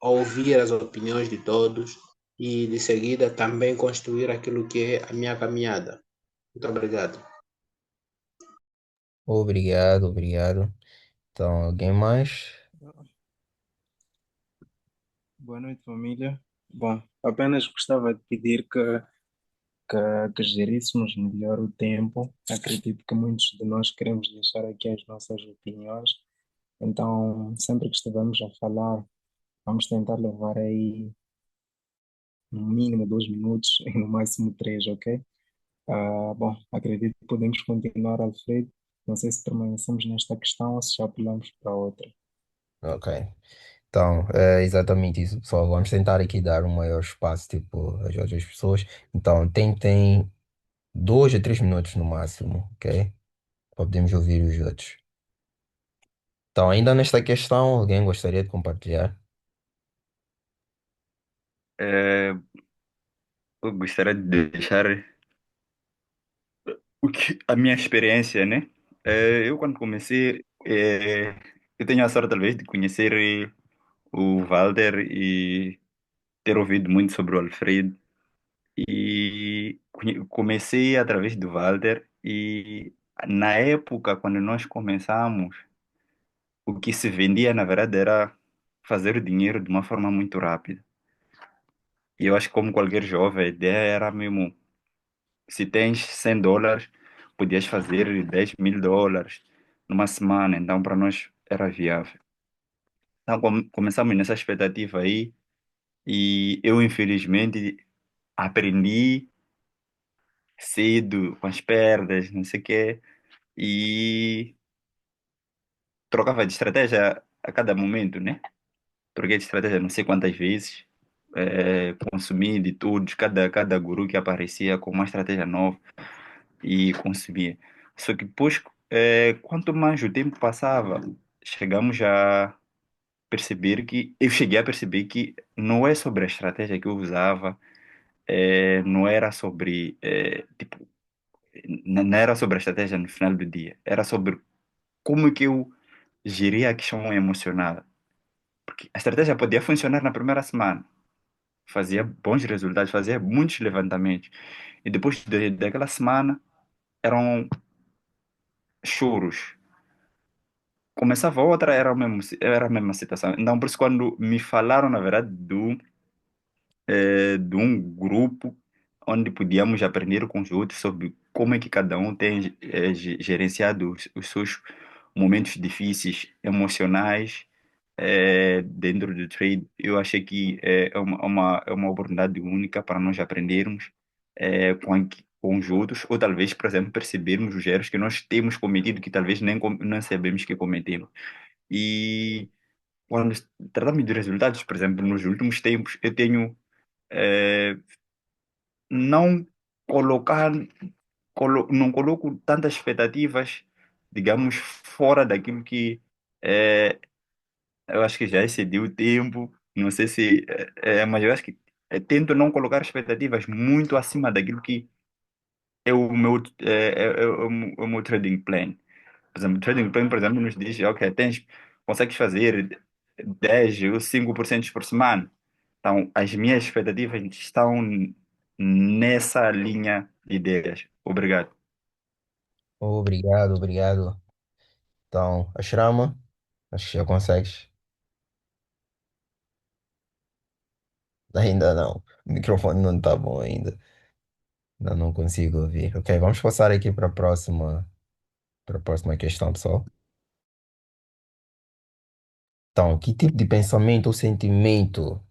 ouvir as opiniões de todos e, de seguida, também construir aquilo que é a minha caminhada. Muito obrigado. Obrigado, obrigado. Então, alguém mais? Boa noite, família. Bom, apenas gostava de pedir que geríssemos melhor o tempo. Acredito que muitos de nós queremos deixar aqui as nossas opiniões. Então, sempre que estivermos a falar, vamos tentar levar aí no mínimo 2 minutos e no máximo três, ok? Bom, acredito que podemos continuar, Alfredo. Não sei se permanecemos nesta questão ou se já pulamos para outra. Ok. Então, é exatamente isso, pessoal. Vamos tentar aqui dar um maior espaço, tipo, às outras pessoas. Então, tentem 2 a 3 minutos no máximo, ok? Para podermos ouvir os outros. Então, ainda nesta questão, alguém gostaria de compartilhar? É, eu gostaria de deixar a minha experiência, né? Eu quando comecei, eu tenho a sorte talvez de conhecer o Walter e ter ouvido muito sobre o Alfredo. E comecei através do Walter e na época, quando nós começamos, o que se vendia, na verdade, era fazer o dinheiro de uma forma muito rápida. E eu acho que como qualquer jovem, a ideia era mesmo, se tens US$ 100, podias fazer US$ 10.000 numa semana, então para nós era viável. Então começamos nessa expectativa aí e eu infelizmente aprendi cedo com as perdas, não sei o quê, e trocava de estratégia a cada momento, né? Troquei de estratégia não sei quantas vezes, consumi de tudo, cada guru que aparecia com uma estratégia nova e consumia. Só que depois, quanto mais o tempo passava, chegamos a perceber que, eu cheguei a perceber que não é sobre a estratégia que eu usava, não era sobre, tipo, não era sobre a estratégia no final do dia, era sobre como que eu geria a questão emocional. Porque a estratégia podia funcionar na primeira semana, fazia bons resultados, fazia muitos levantamentos. E depois daquela semana eram choros. Começava outra, era a mesma situação. Então, por isso, quando me falaram, na verdade, de um grupo onde podíamos aprender com os outros sobre como é que cada um tem gerenciado os seus momentos difíceis, emocionais, dentro do trade. Eu achei que é uma oportunidade única para nós aprendermos com os outros, ou talvez, por exemplo, percebermos os erros que nós temos cometido que talvez nem não sabemos que cometemos. E quando tratamos de resultados, por exemplo, nos últimos tempos, eu tenho eh, não colocar, não coloco tantas expectativas, digamos, fora daquilo que eu acho que já excedi o tempo, não sei se, mas eu acho que tento não colocar expectativas muito acima daquilo que é o meu, é o meu trading plan. Por exemplo, o trading plan, por exemplo, nos diz, ok, consegues fazer 10 ou 5% por semana. Então, as minhas expectativas estão nessa linha de ideias. Obrigado. Obrigado, obrigado. Então, a Shrama, acho que já consegues. Ainda não. O microfone não está bom ainda. Ainda não consigo ouvir. Ok, vamos passar aqui para a próxima questão, pessoal. Então, que tipo de pensamento ou sentimento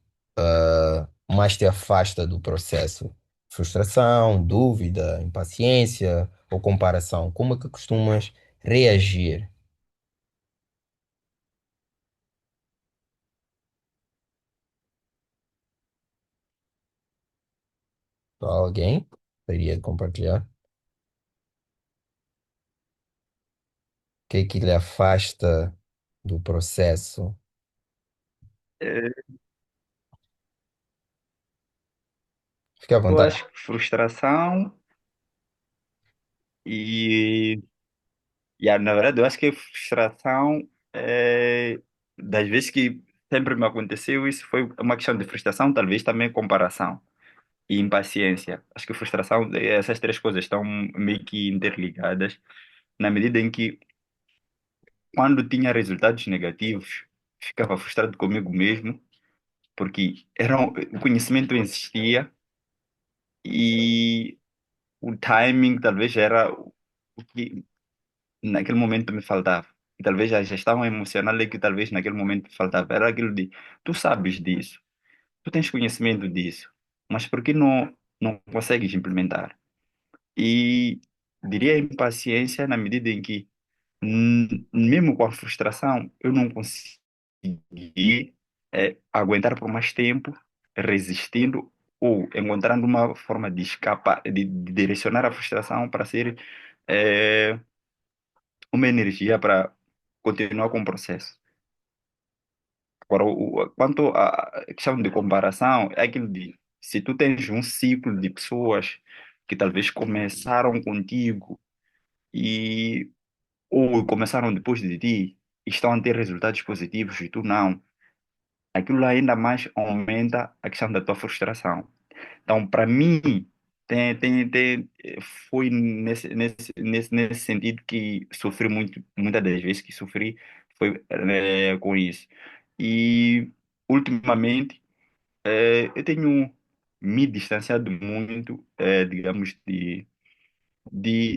mais te afasta do processo? Frustração, dúvida, impaciência ou comparação? Como é que costumas reagir? Então, alguém teria compartilhar? O que é que lhe afasta do processo? Eh, Fique à Eu vontade. acho que frustração e, na verdade, eu acho que frustração é das vezes que sempre me aconteceu isso, foi uma questão de frustração, talvez também comparação e impaciência. Acho que frustração, essas três coisas estão meio que interligadas, na medida em que quando tinha resultados negativos, ficava frustrado comigo mesmo, porque o conhecimento existia e o timing talvez era o que naquele momento me faltava. E talvez a gestão emocional é que talvez naquele momento faltava. Era aquilo de, tu sabes disso, tu tens conhecimento disso, mas por que não consegues implementar? E diria impaciência na medida em que, mesmo com a frustração, eu não consegui aguentar por mais tempo, resistindo ou encontrando uma forma de escapar, de direcionar a frustração para ser eh, uma energia para continuar com o processo. Agora, quanto à questão de comparação, é aquilo de se tu tens um ciclo de pessoas que talvez começaram contigo e ou começaram depois de ti e estão a ter resultados positivos e tu não, aquilo ainda mais aumenta a questão da tua frustração. Então, para mim, foi nesse sentido que sofri muito, muitas das vezes que sofri foi com isso. E, ultimamente, eu tenho me distanciado muito, digamos,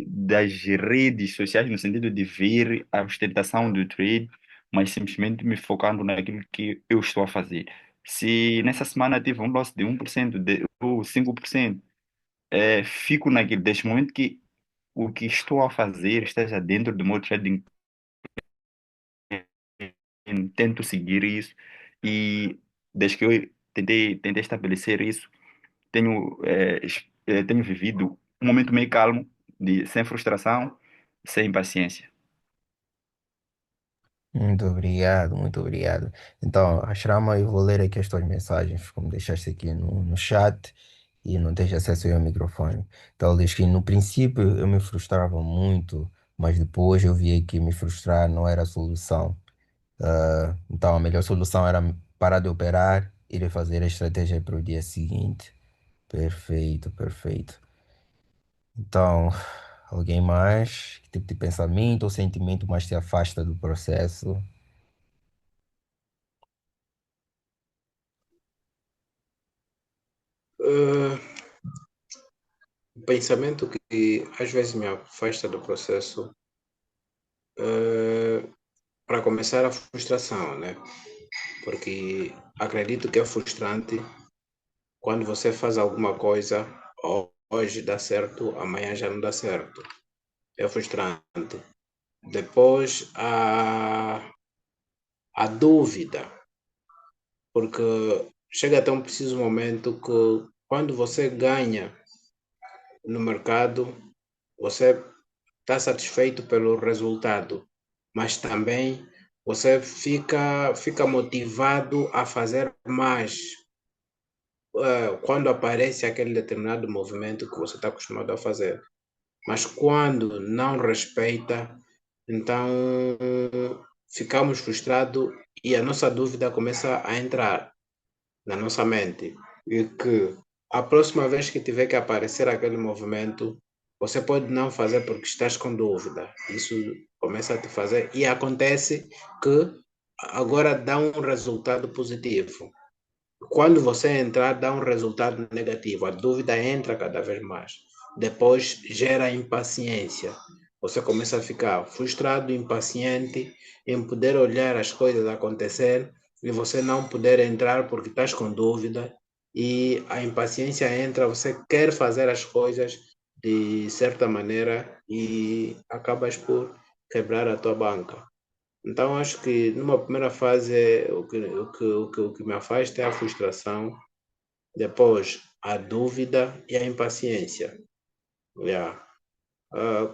das redes sociais, no sentido de ver a ostentação do trade, mas simplesmente me focando naquilo que eu estou a fazer. Se nessa semana tive um loss de 1% ou 5%, fico naquele, desde o momento que o que estou a fazer esteja dentro do meu trading, tento seguir isso e desde que eu tentei estabelecer isso, tenho vivido um momento meio calmo, sem frustração, sem impaciência. Muito obrigado, muito obrigado. Então, Ashrama, eu vou ler aqui as tuas mensagens, como deixaste aqui no chat e não tens acesso ao microfone. Então, ele diz que no princípio eu me frustrava muito, mas depois eu vi que me frustrar não era a solução. Então, a melhor solução era parar de operar e fazer a estratégia para o dia seguinte. Perfeito, perfeito. Então, alguém mais? Que tipo de pensamento ou sentimento mais te afasta do processo? Eh, o pensamento que às vezes me afasta do processo, eh, para começar, a frustração, né? Porque acredito que é frustrante quando você faz alguma coisa, hoje dá certo, amanhã já não dá certo. É frustrante. Depois, a dúvida, porque chega até um preciso momento que quando você ganha no mercado, você está satisfeito pelo resultado, mas também você fica motivado a fazer mais quando aparece aquele determinado movimento que você está acostumado a fazer. Mas quando não respeita, então ficamos frustrados e a nossa dúvida começa a entrar na nossa mente. E que a próxima vez que tiver que aparecer aquele movimento, você pode não fazer porque estás com dúvida. Isso começa a te fazer e acontece que agora dá um resultado positivo. Quando você entrar, dá um resultado negativo. A dúvida entra cada vez mais. Depois gera impaciência. Você começa a ficar frustrado, impaciente em poder olhar as coisas acontecer e você não poder entrar porque estás com dúvida. E a impaciência entra, você quer fazer as coisas de certa maneira e acabas por quebrar a tua banca. Então, acho que numa primeira fase o que me afasta é a frustração, depois a dúvida e a impaciência. Yeah.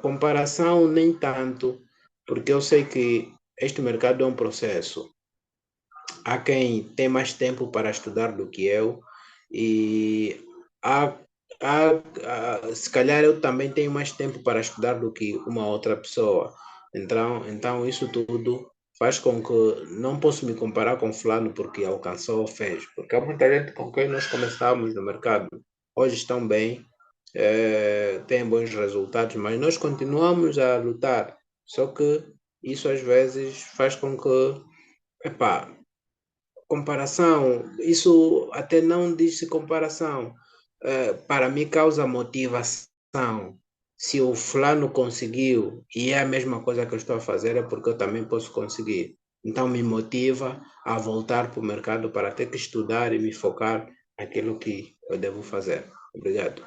Comparação, nem tanto, porque eu sei que este mercado é um processo. Há quem tem mais tempo para estudar do que eu, e há, se calhar eu também tenho mais tempo para estudar do que uma outra pessoa. Então isso tudo faz com que não posso me comparar com fulano porque alcançou ou fez, porque há muita gente com quem nós começamos no mercado, hoje estão bem, têm bons resultados, mas nós continuamos a lutar, só que isso às vezes faz com que, epá, comparação, isso até não diz-se comparação. Para mim causa motivação. Se o fulano conseguiu e é a mesma coisa que eu estou a fazer, é porque eu também posso conseguir. Então me motiva a voltar para o mercado para ter que estudar e me focar naquilo que eu devo fazer. Obrigado.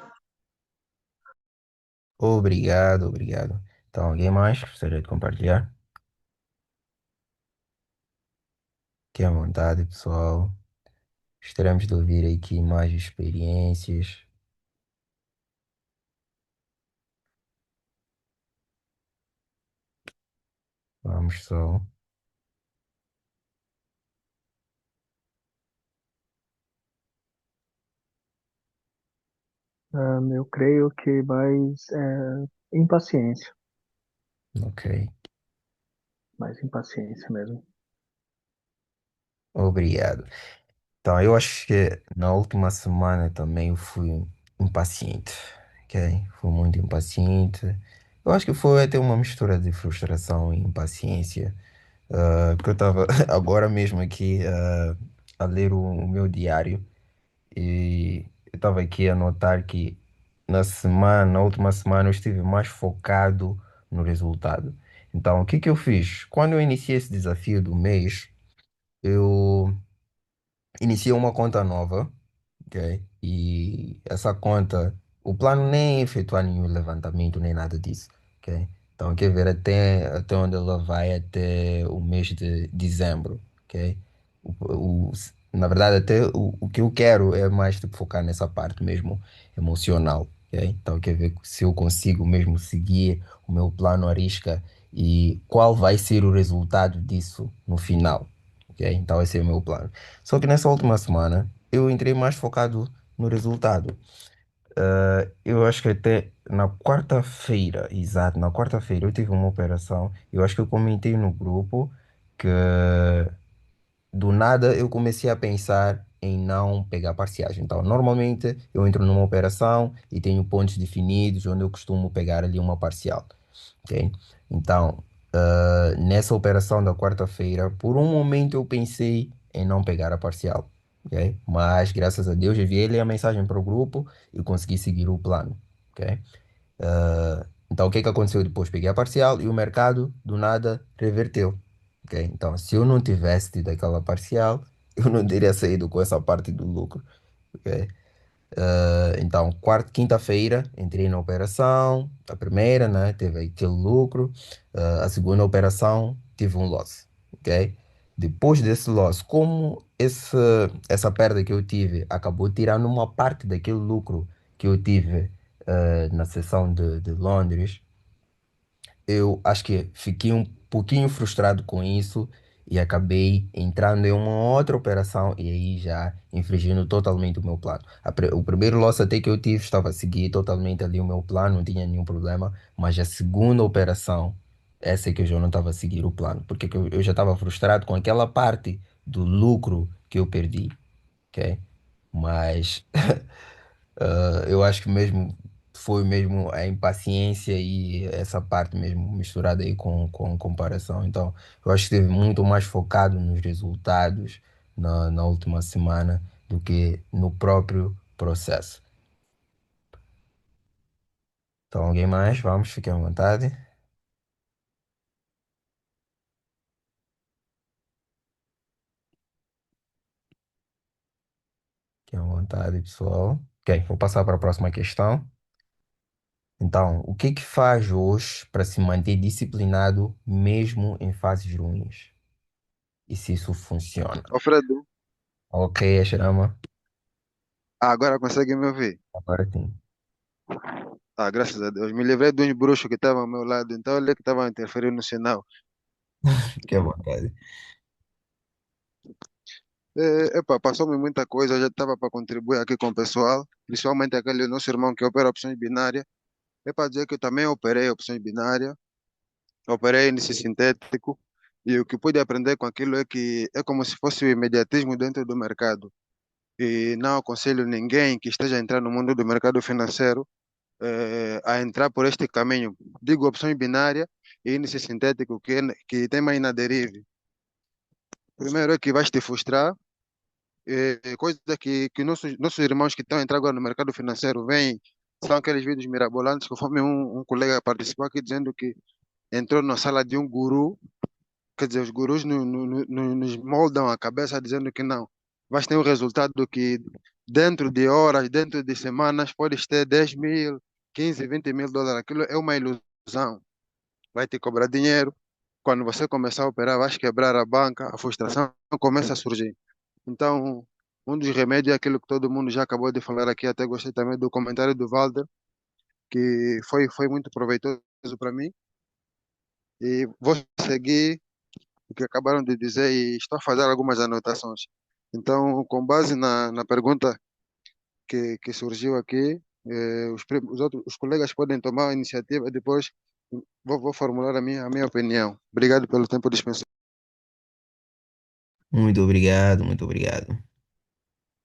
Obrigado, obrigado. Então, alguém mais gostaria de compartilhar? Que à vontade, pessoal. Gostaríamos de ouvir aqui mais experiências. Vamos só. Eu creio que mais impaciência, Ok. mais impaciência mesmo. Obrigado. Então, eu acho que na última semana também eu fui impaciente. Ok? Fui muito impaciente. Eu acho que foi até uma mistura de frustração e impaciência. Porque eu estava agora mesmo aqui a ler o meu diário e eu estava aqui a notar que na última semana, eu estive mais focado no resultado. Então, o que que eu fiz? Quando eu iniciei esse desafio do mês, eu iniciei uma conta nova, ok? E essa conta, o plano nem é efetuar nenhum levantamento nem nada disso, ok? Então, quer ver até onde ela vai até o mês de dezembro, ok? Na verdade, até o que eu quero é mais tipo, focar nessa parte mesmo emocional, ok? Então, quer ver se eu consigo mesmo seguir o meu plano à risca e qual vai ser o resultado disso no final, ok? Então, esse é o meu plano. Só que nessa última semana eu entrei mais focado no resultado. Eu acho que até na quarta-feira, exato, na quarta-feira eu tive uma operação. Eu acho que eu comentei no grupo que do nada eu comecei a pensar em não pegar parciais. Então, normalmente eu entro numa operação e tenho pontos definidos onde eu costumo pegar ali uma parcial, ok? Então, nessa operação da quarta-feira, por um momento eu pensei em não pegar a parcial, ok? Mas graças a Deus enviei-lhe a mensagem para o grupo e consegui seguir o plano, ok? Então o que que aconteceu depois? Peguei a parcial e o mercado do nada reverteu, ok? Então se eu não tivesse tido aquela parcial, eu não teria saído com essa parte do lucro, ok? Então, quarta, quinta-feira, entrei na operação. A primeira, né, teve aquele lucro. A segunda operação, tive um loss, ok? Depois desse loss, como essa perda que eu tive acabou tirando uma parte daquele lucro que eu tive na sessão de Londres, eu acho que fiquei um pouquinho frustrado com isso e acabei entrando em uma outra operação e aí já infringindo totalmente o meu plano. O primeiro loss até que eu tive estava a seguir totalmente ali o meu plano, não tinha nenhum problema, mas a segunda operação, essa é que eu já não estava a seguir o plano, porque que eu já estava frustrado com aquela parte do lucro que eu perdi, ok? Mas eu acho que mesmo foi mesmo a impaciência e essa parte mesmo misturada aí com comparação. Então, eu acho que esteve muito mais focado nos resultados na última semana do que no próprio processo. Então, alguém mais? Vamos, fiquem à vontade. Fiquem à vontade, pessoal. Ok, vou passar para a próxima questão. Então, o que que faz hoje para se manter disciplinado mesmo em fases ruins? E se isso funciona? Alfredo, Ok, Xerama. agora consegue me ouvir? Agora sim. Ah, graças a Deus. Me livrei de uns bruxos que estavam ao meu lado, então ele que estava a interferir no sinal. Fique à vontade. Epa, passou-me muita coisa, eu já estava para contribuir aqui com o pessoal, principalmente aquele nosso irmão que opera opções binárias. É para dizer que eu também operei opções binárias, operei índice sintético, E o que pude aprender com aquilo é que é como se fosse o imediatismo dentro do mercado. E não aconselho ninguém que esteja a entrar no mundo do mercado financeiro a entrar por este caminho. Digo opções binárias e índice sintético que tem mais na derive. Primeiro é que vais te frustrar, coisa que nossos irmãos que estão a entrar agora no mercado financeiro veem, são aqueles vídeos mirabolantes, conforme um colega participou aqui dizendo que entrou na sala de um guru. Quer dizer, os gurus nos moldam a cabeça dizendo que não. Vais ter um resultado que dentro de horas, dentro de semanas, podes ter 10 mil, 15, 20 mil dólares. Aquilo é uma ilusão. Vai te cobrar dinheiro. Quando você começar a operar, vais quebrar a banca, a frustração começa a surgir. Então, um dos remédios é aquilo que todo mundo já acabou de falar aqui. Até gostei também do comentário do Walter, que foi muito proveitoso para mim. E vou seguir o que acabaram de dizer e estou a fazer algumas anotações. Então, com base na pergunta que surgiu aqui, os colegas podem tomar a iniciativa, depois vou formular a minha opinião. Obrigado pelo tempo dispensado. Muito obrigado, muito obrigado.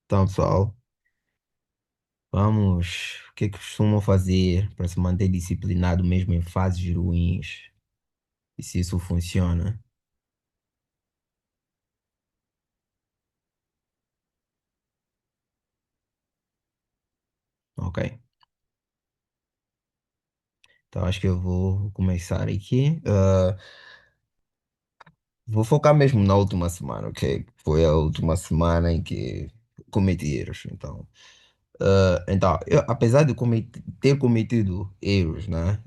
Então, pessoal, vamos. O que é que costumam fazer para se manter disciplinado mesmo em fases ruins? E se isso funciona? Ok. Então, acho que eu vou começar aqui. Vou focar mesmo na última semana, ok? Foi a última semana em que cometi erros. Então, apesar de ter cometido erros, né?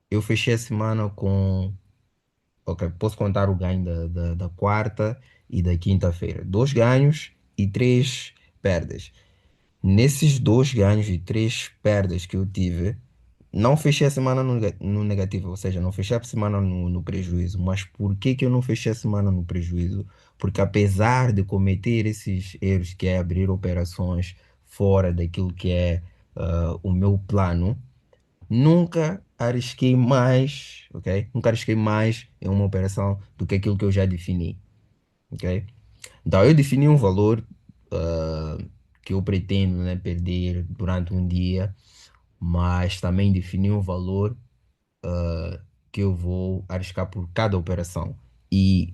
Eu fechei a semana com. Ok, posso contar o ganho da quarta e da quinta-feira. Dois ganhos e três perdas. Nesses dois ganhos e três perdas que eu tive, não fechei a semana no negativo, ou seja, não fechei a semana no prejuízo. Mas por que que eu não fechei a semana no prejuízo? Porque apesar de cometer esses erros, que é abrir operações fora daquilo que é o meu plano, nunca arrisquei mais, ok? Nunca arrisquei mais em uma operação do que aquilo que eu já defini, ok? Então, eu defini um valor ah, que eu pretendo, né, perder durante um dia, mas também defini um valor que eu vou arriscar por cada operação. E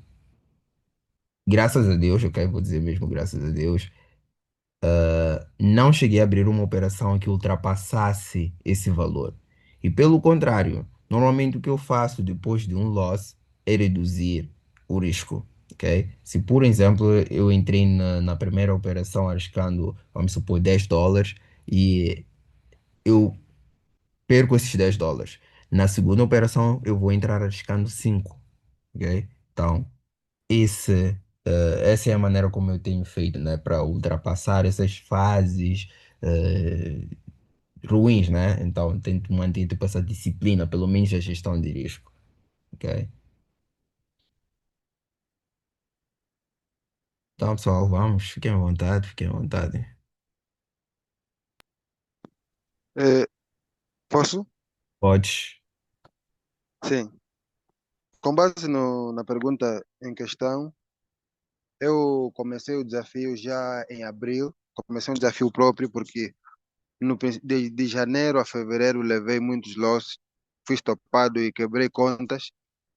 graças a Deus, ok? Vou dizer mesmo graças a Deus, não cheguei a abrir uma operação que ultrapassasse esse valor. E pelo contrário, normalmente o que eu faço depois de um loss é reduzir o risco, ok? Se, por exemplo, eu entrei na primeira operação arriscando, vamos supor, US$ 10 e eu perco esses US$ 10. Na segunda operação eu vou entrar arriscando 5, ok? Então, essa é a maneira como eu tenho feito, né, para ultrapassar essas fases eh, ruins, né? Então, tento manter tipo, essa disciplina, pelo menos a gestão de risco, ok? Então, pessoal, vamos, fiquem à vontade, fiquem à vontade. Eh, Posso? Podes. Sim. Com base na pergunta em questão, eu comecei o desafio já em abril. Comecei um desafio próprio porque de janeiro a fevereiro levei muitos losses, fui estopado e quebrei contas.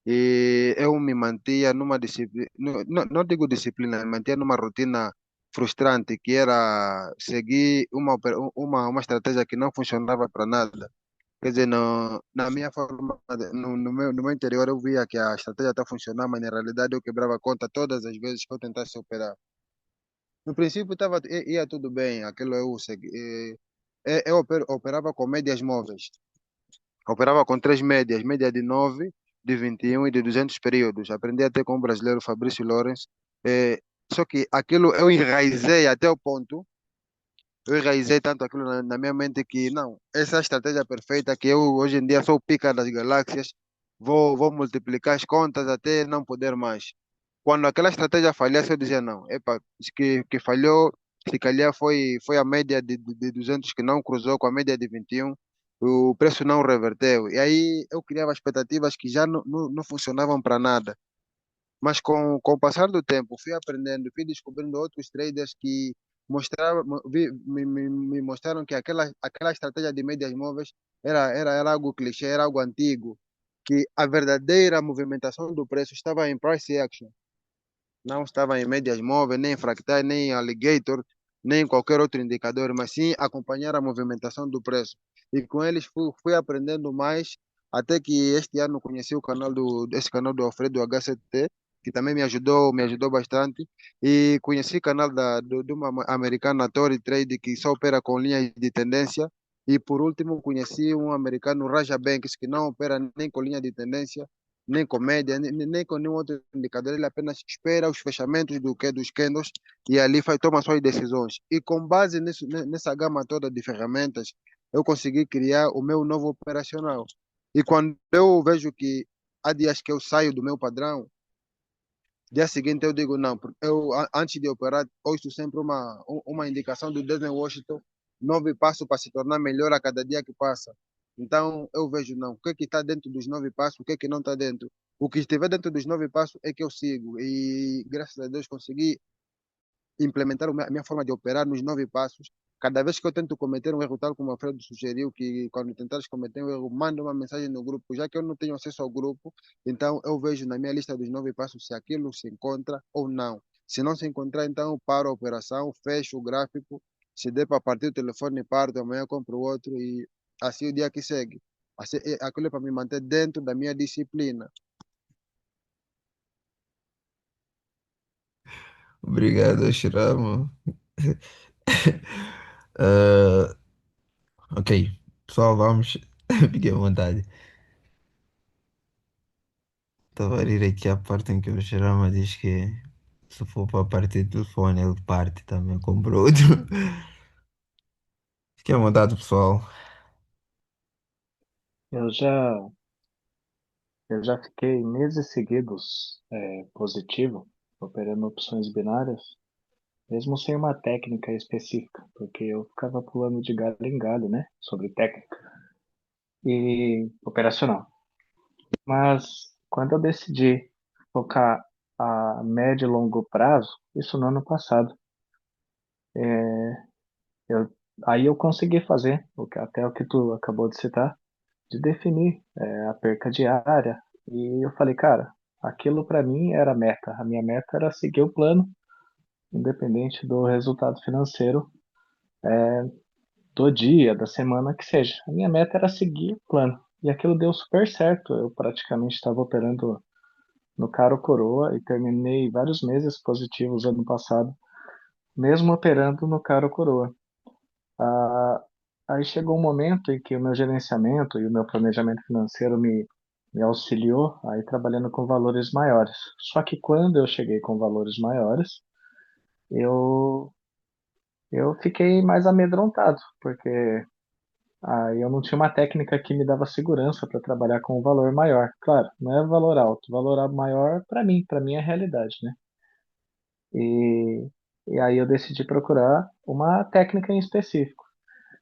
E eu me mantia numa disciplina, não digo disciplina, me mantia numa rotina frustrante, que era seguir uma estratégia que não funcionava para nada. Quer dizer, na minha forma, no meu interior, eu via que a estratégia está funcionando, mas na realidade eu quebrava a conta todas as vezes que eu tentasse operar. No princípio ia tudo bem, aquilo eu segui. Eu operava com médias móveis. Operava com três médias, média de 9, de 21 e de 200 períodos. Aprendi até com o brasileiro Fabrício Lawrence. Só que aquilo eu enraizei tanto aquilo na minha mente que não, essa é a estratégia perfeita que eu hoje em dia sou o pica das galáxias, vou multiplicar as contas até não poder mais. Quando aquela estratégia falhasse, eu dizia não, epa, que falhou, se calhar foi a média de 200 que não cruzou com a média de 21, o preço não reverteu. E aí eu criava expectativas que já não funcionavam para nada. Mas com o passar do tempo, fui aprendendo, fui descobrindo outros traders que me mostraram que aquela estratégia de médias móveis era algo clichê, era algo antigo, que a verdadeira movimentação do preço estava em price action, não estava em médias móveis, nem em fractais, nem em alligator, nem em qualquer outro indicador, mas sim acompanhar a movimentação do preço. E com eles fui aprendendo mais, até que este ano conheci esse canal do Alfredo HCT, que também me ajudou bastante. E conheci o canal de uma americana, Tori Trade, que só opera com linhas de tendência. E por último, conheci um americano, Raja Banks, que não opera nem com linha de tendência, nem com média, nem com nenhum outro indicador, ele apenas espera os fechamentos dos candles e ali toma suas decisões. E com base nessa gama toda de ferramentas, eu consegui criar o meu novo operacional. E quando eu vejo que há dias que eu saio do meu padrão, dia seguinte eu digo não, porque antes de operar, ouço sempre uma indicação do Disney Washington, 9 passos para se tornar melhor a cada dia que passa. Então eu vejo não, o que está dentro dos 9 passos, o que não está dentro. O que estiver dentro dos 9 passos é que eu sigo. E graças a Deus consegui implementar a minha forma de operar nos 9 passos. Cada vez que eu tento cometer um erro, tal como o Alfredo sugeriu, que quando tentares cometer um erro, manda uma mensagem no grupo, já que eu não tenho acesso ao grupo, então eu vejo na minha lista dos 9 passos se aquilo se encontra ou não. Se não se encontrar, então eu paro a operação, fecho o gráfico, se der para partir o telefone, parto, amanhã eu compro outro e assim o dia que segue. Assim, aquilo é para me manter dentro da minha disciplina. Obrigado, Shirama. Ah, ok, pessoal, vamos. Fiquem à vontade. Estava a ir aqui à parte em que o Shirama diz que se for para partir do telefone, ele parte também, compra outro. Fiquem à vontade, pessoal. Eu já, eu já fiquei meses seguidos positivo, operando opções binárias, mesmo sem uma técnica específica, porque eu ficava pulando de galho em galho, né, sobre técnica e operacional. Mas quando eu decidi focar a médio e longo prazo, isso no ano passado, eu, aí eu consegui fazer, até o que tu acabou de citar, de definir a perca diária. E eu falei, cara, aquilo para mim era a meta. A minha meta era seguir o plano, independente do resultado financeiro do dia, da semana que seja. A minha meta era seguir o plano. E aquilo deu super certo. Eu praticamente estava operando no Caro Coroa e terminei vários meses positivos ano passado, mesmo operando no Caro Coroa. Ah, aí chegou um momento em que o meu gerenciamento e o meu planejamento financeiro me auxiliou aí trabalhando com valores maiores. Só que quando eu cheguei com valores maiores, eu, eu fiquei mais amedrontado, porque aí eu não tinha uma técnica que me dava segurança para trabalhar com um valor maior. Claro, não é valor alto, valor maior para mim é realidade, né? E, e aí eu decidi procurar uma técnica em específico.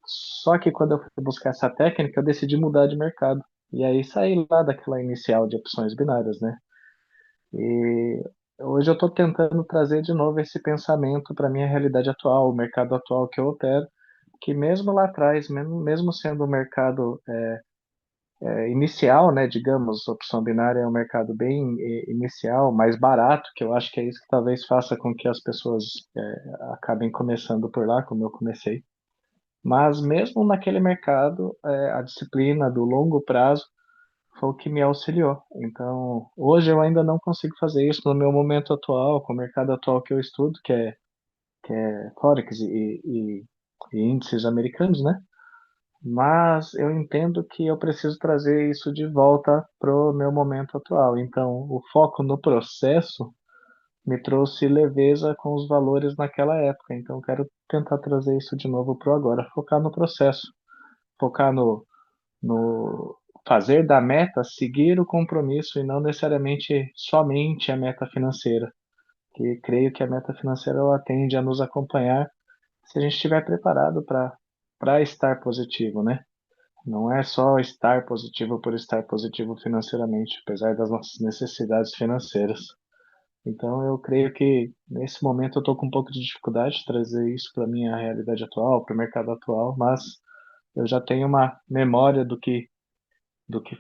Só que quando eu fui buscar essa técnica, eu decidi mudar de mercado. E aí saí lá daquela inicial de opções binárias, né? E hoje eu estou tentando trazer de novo esse pensamento para a minha realidade atual, o mercado atual que eu opero, que mesmo lá atrás, mesmo sendo um mercado inicial, né, digamos, opção binária é um mercado bem inicial, mais barato, que eu acho que é isso que talvez faça com que as pessoas acabem começando por lá, como eu comecei. Mas mesmo naquele mercado, a disciplina do longo prazo foi o que me auxiliou. Então, hoje eu ainda não consigo fazer isso no meu momento atual, com o mercado atual que eu estudo, que é Forex e índices americanos, né? Mas eu entendo que eu preciso trazer isso de volta para o meu momento atual. Então, o foco no processo me trouxe leveza com os valores naquela época. Então, eu quero tentar trazer isso de novo para o agora, focar no processo, focar no fazer da meta seguir o compromisso e não necessariamente somente a meta financeira. Que creio que a meta financeira ela tende a nos acompanhar se a gente estiver preparado para estar positivo, né? Não é só estar positivo por estar positivo financeiramente, apesar das nossas necessidades financeiras. Então, eu creio que nesse momento eu estou com um pouco de dificuldade de trazer isso para a minha realidade atual, para o mercado atual, mas eu já tenho uma memória do que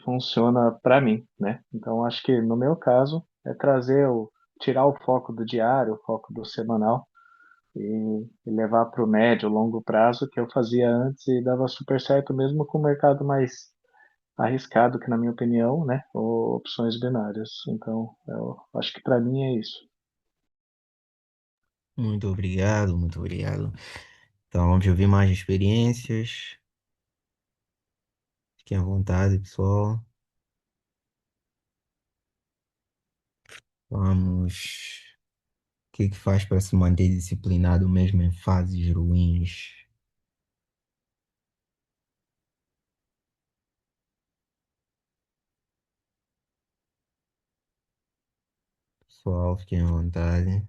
funciona para mim, né? Então, acho que no meu caso é tirar o foco do diário, o foco do semanal e levar para o médio, longo prazo, que eu fazia antes e dava super certo mesmo com o mercado mais arriscado, que na minha opinião, né, ou opções binárias. Então, eu acho que para mim é isso. Muito obrigado, muito obrigado. Então, vamos ouvir mais experiências. Fiquem à vontade, pessoal. Vamos. O que que faz para se manter disciplinado mesmo em fases ruins? Pessoal, fiquem à vontade.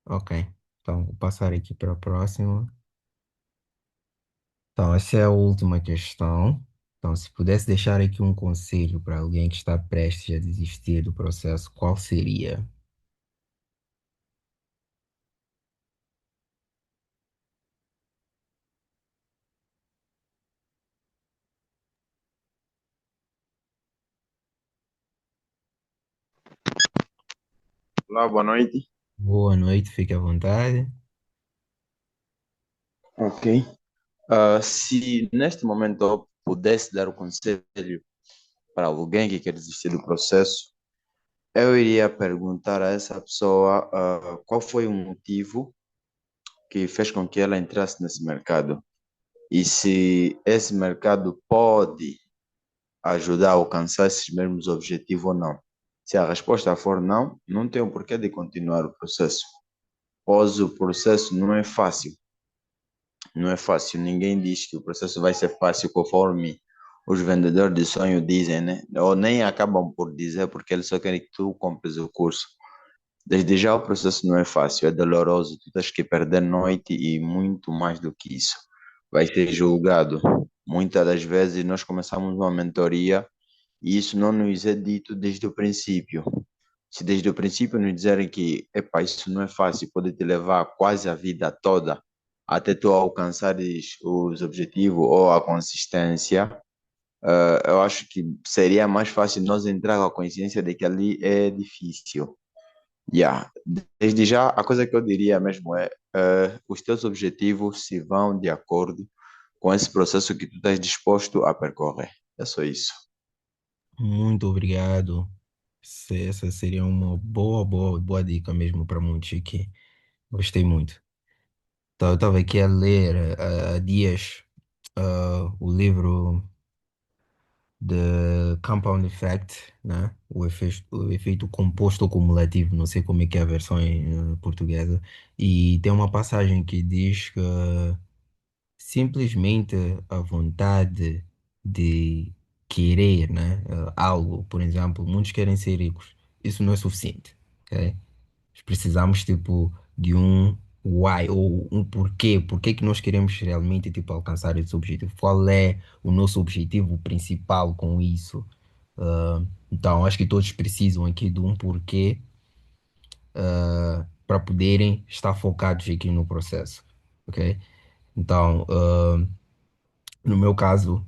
Ok. Então, vou passar aqui para a próxima. Então, essa é a última questão. Então, se pudesse deixar aqui um conselho para alguém que está prestes a desistir do processo, qual seria? Olá, boa noite. Boa noite, fique à vontade. Ok. Se neste momento eu pudesse dar o conselho para alguém que quer desistir do processo, eu iria perguntar a essa pessoa, qual foi o motivo que fez com que ela entrasse nesse mercado e se esse mercado pode ajudar a alcançar esses mesmos objetivos ou não. Se a resposta for não, não tem o porquê de continuar o processo, pois o processo não é fácil. Não é fácil, ninguém diz que o processo vai ser fácil conforme os vendedores de sonho dizem, né? Ou nem acabam por dizer porque eles só querem que tu compres o curso. Desde já o processo não é fácil, é doloroso, tu tens que perder noite e muito mais do que isso. Vai ser julgado. Muitas das vezes nós começamos uma mentoria e isso não nos é dito desde o princípio. Se desde o princípio nos disserem que, epa, isso não é fácil, pode te levar quase a vida toda até tu alcançares os objetivos ou a consistência, eu acho que seria mais fácil nós entrar com a consciência de que ali é difícil. Yeah. Desde já, a coisa que eu diria mesmo é, os teus objetivos se vão de acordo com esse processo que tu estás disposto a percorrer. É só isso. Muito obrigado. Essa seria uma boa dica mesmo para muitos aqui. Gostei muito. Então, eu estava aqui a ler há dias o livro The Compound Effect, né? O efeito composto ou cumulativo, não sei como é que é a versão em portuguesa. E tem uma passagem que diz que simplesmente a vontade de querer, né? Algo, por exemplo, muitos querem ser ricos. Isso não é suficiente, ok? Precisamos, tipo, de um why ou um porquê. Porquê que nós queremos realmente, tipo, alcançar esse objetivo? Qual é o nosso objetivo principal com isso? Então, acho que todos precisam aqui de um porquê, para poderem estar focados aqui no processo, ok? Então, no meu caso,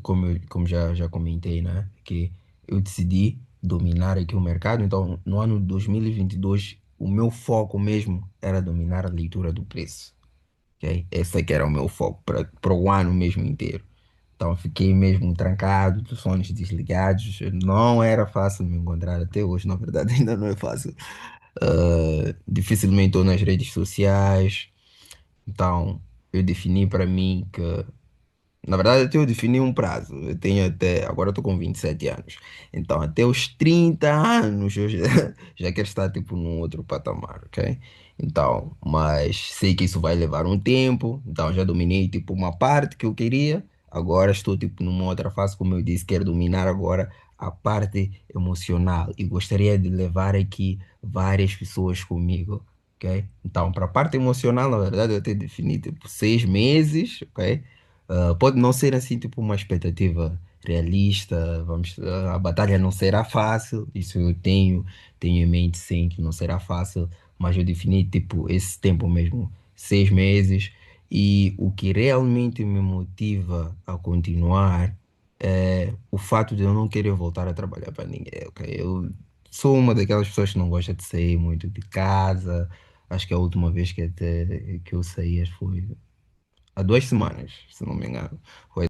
como já comentei, né, que eu decidi dominar aqui o mercado. Então, no ano de 2022, o meu foco mesmo era dominar a leitura do preço, ok? Esse é que era o meu foco para o ano mesmo inteiro. Então, fiquei mesmo trancado, telefones desligados. Não era fácil me encontrar até hoje, na verdade, ainda não é fácil. Dificilmente estou nas redes sociais. Então, eu defini para mim que, na verdade, até eu defini um prazo. Eu tenho até. Agora eu estou com 27 anos. Então, até os 30 anos eu já, já quero estar tipo num outro patamar, ok? Então, mas sei que isso vai levar um tempo. Então, já dominei tipo uma parte que eu queria. Agora estou tipo numa outra fase, como eu disse, quero dominar agora a parte emocional. E gostaria de levar aqui várias pessoas comigo, ok? Então, para a parte emocional, na verdade, eu até defini tipo 6 meses, ok? Pode não ser assim, tipo, uma expectativa realista, a batalha não será fácil, isso eu tenho em mente sim que não será fácil, mas eu defini tipo esse tempo mesmo, 6 meses, e o que realmente me motiva a continuar é o fato de eu não querer voltar a trabalhar para ninguém, ok? Eu sou uma daquelas pessoas que não gosta de sair muito de casa. Acho que a última vez que eu saí foi há 2 semanas, se não me engano. Foi.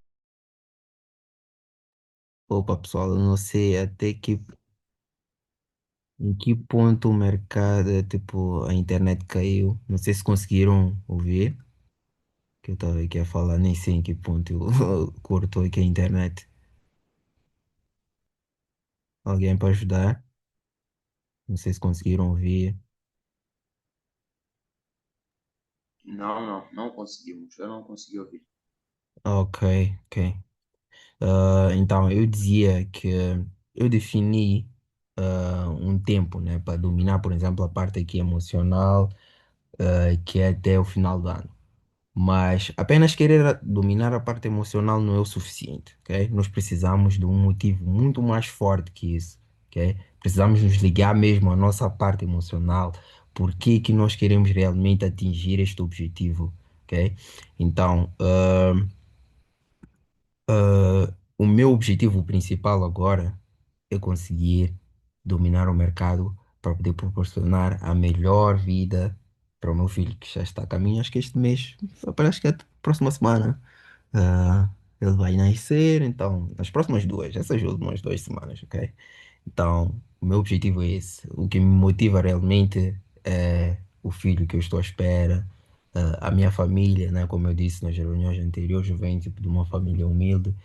Opa, pessoal, eu não sei até em que ponto o mercado, tipo, a internet caiu. Não sei se conseguiram ouvir, que eu estava aqui a falar, nem sei em que ponto eu cortou aqui a internet. Alguém para ajudar? Não sei se conseguiram ouvir. Não, não, não conseguimos. Eu não consegui ouvir. Ok, ok. Então, eu dizia que eu defini um tempo, né, para dominar, por exemplo, a parte aqui emocional, que é até o final do ano. Mas apenas querer dominar a parte emocional não é o suficiente, ok? Nós precisamos de um motivo muito mais forte que isso, ok? Precisamos nos ligar mesmo à nossa parte emocional, por que que nós queremos realmente atingir este objetivo, ok? Então, o meu objetivo principal agora é conseguir dominar o mercado para poder proporcionar a melhor vida para o meu filho, que já está a caminho, acho que este mês, parece que é a próxima semana, ah, ele vai nascer, então, nas próximas duas, essas últimas 2 semanas, ok? Então, o meu objetivo é esse. O que me motiva realmente é o filho que eu estou à espera, a minha família, né? Como eu disse nas reuniões anteriores, eu venho tipo, de uma família humilde,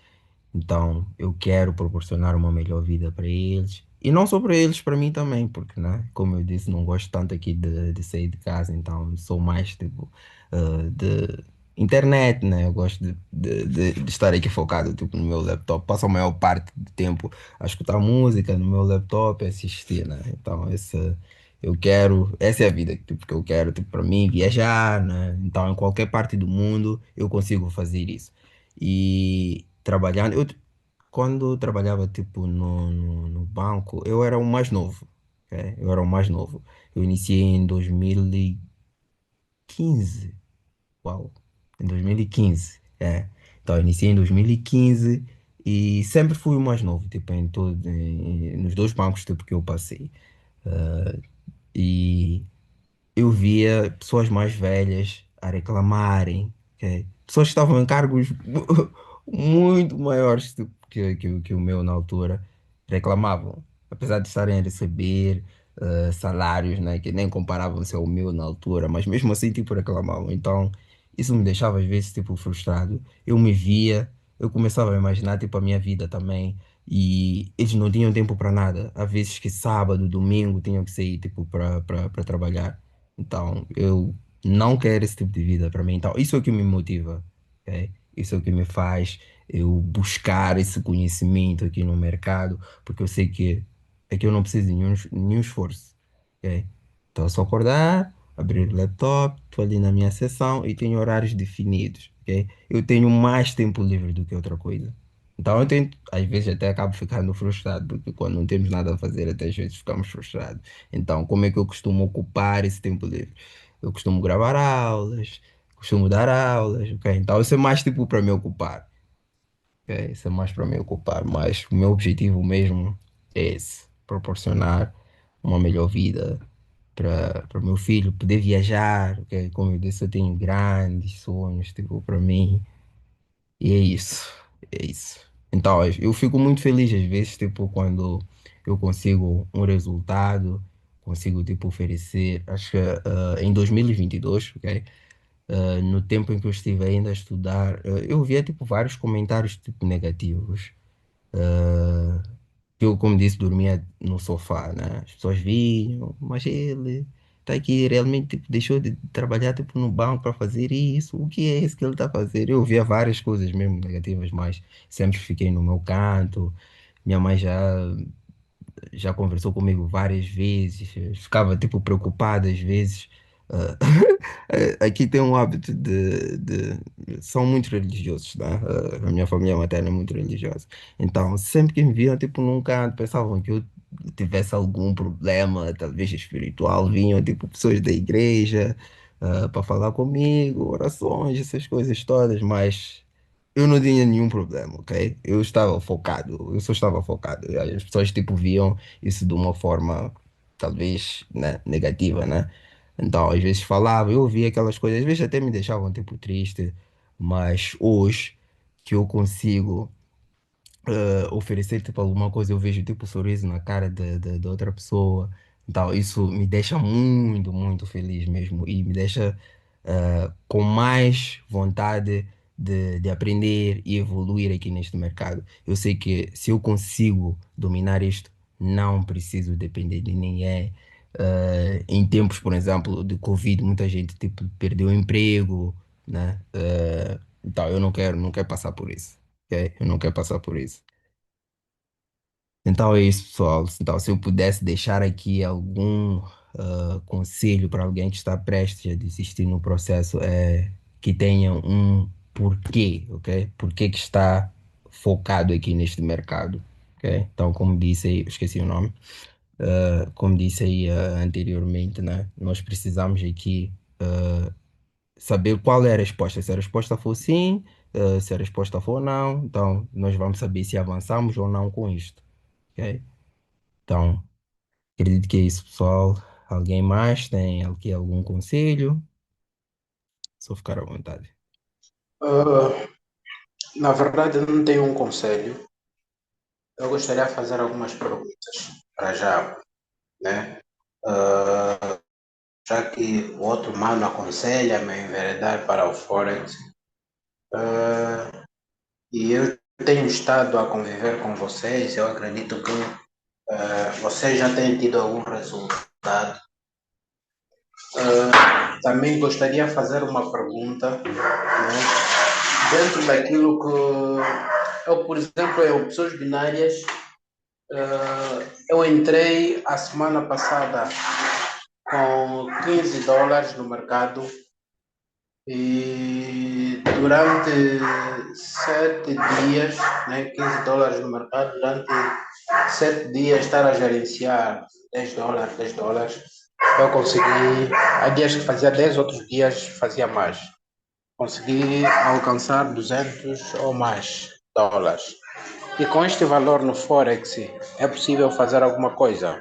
então, eu quero proporcionar uma melhor vida para eles. E não só para eles, para mim também, porque, né, como eu disse, não gosto tanto aqui de sair de casa, então sou mais tipo de internet, né? Eu gosto de estar aqui focado tipo, no meu laptop. Passo a maior parte do tempo a escutar música no meu laptop e assistir, né? Então, essa é a vida tipo, que eu quero, tipo, para mim, viajar, né? Então, em qualquer parte do mundo eu consigo fazer isso. E trabalhando, quando eu trabalhava tipo no banco, eu era o mais novo, ok? Eu era o mais novo. Eu iniciei em 2015, uau, em 2015, é. Então, eu iniciei em 2015 e sempre fui o mais novo, tipo, nos dois bancos tipo, que eu passei. E eu via pessoas mais velhas a reclamarem, ok? Pessoas que estavam em cargos muito maiores do que o meu na altura reclamavam, apesar de estarem a receber salários, né, que nem comparavam-se ao meu na altura, mas mesmo assim tipo reclamavam. Então isso me deixava às vezes tipo frustrado. Eu me via, eu começava a imaginar tipo a minha vida também. E eles não tinham tempo para nada. Às vezes que sábado, domingo tinham que sair tipo para trabalhar. Então, eu não quero esse tipo de vida para mim. Então, isso é o que me motiva, ok? Isso é o que me faz eu buscar esse conhecimento aqui no mercado, porque eu sei que aqui eu não preciso de nenhum esforço, ok? Então, é só acordar, abrir o laptop, estou ali na minha sessão e tenho horários definidos, ok? Eu tenho mais tempo livre do que outra coisa. Então, eu tento, às vezes até acabo ficando frustrado, porque quando não temos nada a fazer, até às vezes ficamos frustrados. Então, como é que eu costumo ocupar esse tempo livre? Eu costumo gravar aulas, costumo dar aulas, ok? Então, isso é mais tipo para me ocupar, ok? Isso é mais para me ocupar, mas o meu objetivo mesmo é esse, proporcionar uma melhor vida para o meu filho, poder viajar, ok? Como eu disse, eu tenho grandes sonhos, tipo, para mim. E é isso, é isso. Então, eu fico muito feliz às vezes, tipo, quando eu consigo um resultado, consigo, tipo, oferecer, acho que em 2022, ok? No tempo em que eu estive ainda a estudar, eu via, tipo, vários comentários, tipo, negativos. Eu, como disse, dormia no sofá, né? As pessoas vinham, mas ele está aqui realmente tipo, deixou de trabalhar tipo, no banco para fazer isso. O que é isso que ele está a fazer? Eu via várias coisas mesmo negativas, mas sempre fiquei no meu canto. Minha mãe já conversou comigo várias vezes, ficava tipo preocupada às vezes, Ah, aqui tem um hábito são muito religiosos, né? A minha família materna é muito religiosa. Então, sempre que me viam, tipo, num canto, pensavam que eu tivesse algum problema, talvez espiritual, vinham, tipo, pessoas da igreja, para falar comigo, orações, essas coisas todas, mas eu não tinha nenhum problema, ok? Eu estava focado, eu só estava focado. E aí as pessoas, tipo, viam isso de uma forma, talvez, né, negativa, né? Então, às vezes falava, eu ouvia aquelas coisas, às vezes até me deixavam, tipo, triste, mas hoje que eu consigo oferecer tipo alguma coisa, eu vejo tipo um sorriso na cara da outra pessoa. Então, isso me deixa muito, muito feliz mesmo e me deixa com mais vontade de aprender e evoluir aqui neste mercado. Eu sei que se eu consigo dominar isto, não preciso depender de ninguém. Em tempos, por exemplo, de Covid, muita gente tipo, perdeu o emprego, né? Então, eu não quero passar por isso. Ok? Eu não quero passar por isso. Então é isso, pessoal. Então, se eu pudesse deixar aqui algum conselho para alguém que está prestes a desistir no processo, é que tenha um porquê, ok? Porquê que está focado aqui neste mercado, ok? Então, como disse aí, eu esqueci o nome, como disse aí anteriormente, né? Nós precisamos aqui saber qual é a resposta. Se a resposta for sim, se a resposta for não, então nós vamos saber se avançamos ou não com isto, ok? Então, acredito que é isso, pessoal. Alguém mais tem aqui algum conselho? Só ficar à vontade. Ah, na verdade, eu não tenho um conselho. Eu gostaria de fazer algumas perguntas para já, né? Ah, já que o outro mano aconselha-me a enveredar para o Forex, ah, e eu tenho estado a conviver com vocês, eu acredito que vocês já têm tido algum resultado. Também gostaria de fazer uma pergunta, né? Dentro daquilo que eu, por exemplo, em opções binárias, eu entrei a semana passada com US$ 15 no mercado e durante 7 dias, né, US$ 15 no mercado, durante 7 dias estar a gerenciar US$ 10, US$ 10, eu consegui, há dias que fazia 10, outros dias fazia mais. Consegui alcançar 200 ou mais dólares. E com este valor no Forex, é possível fazer alguma coisa?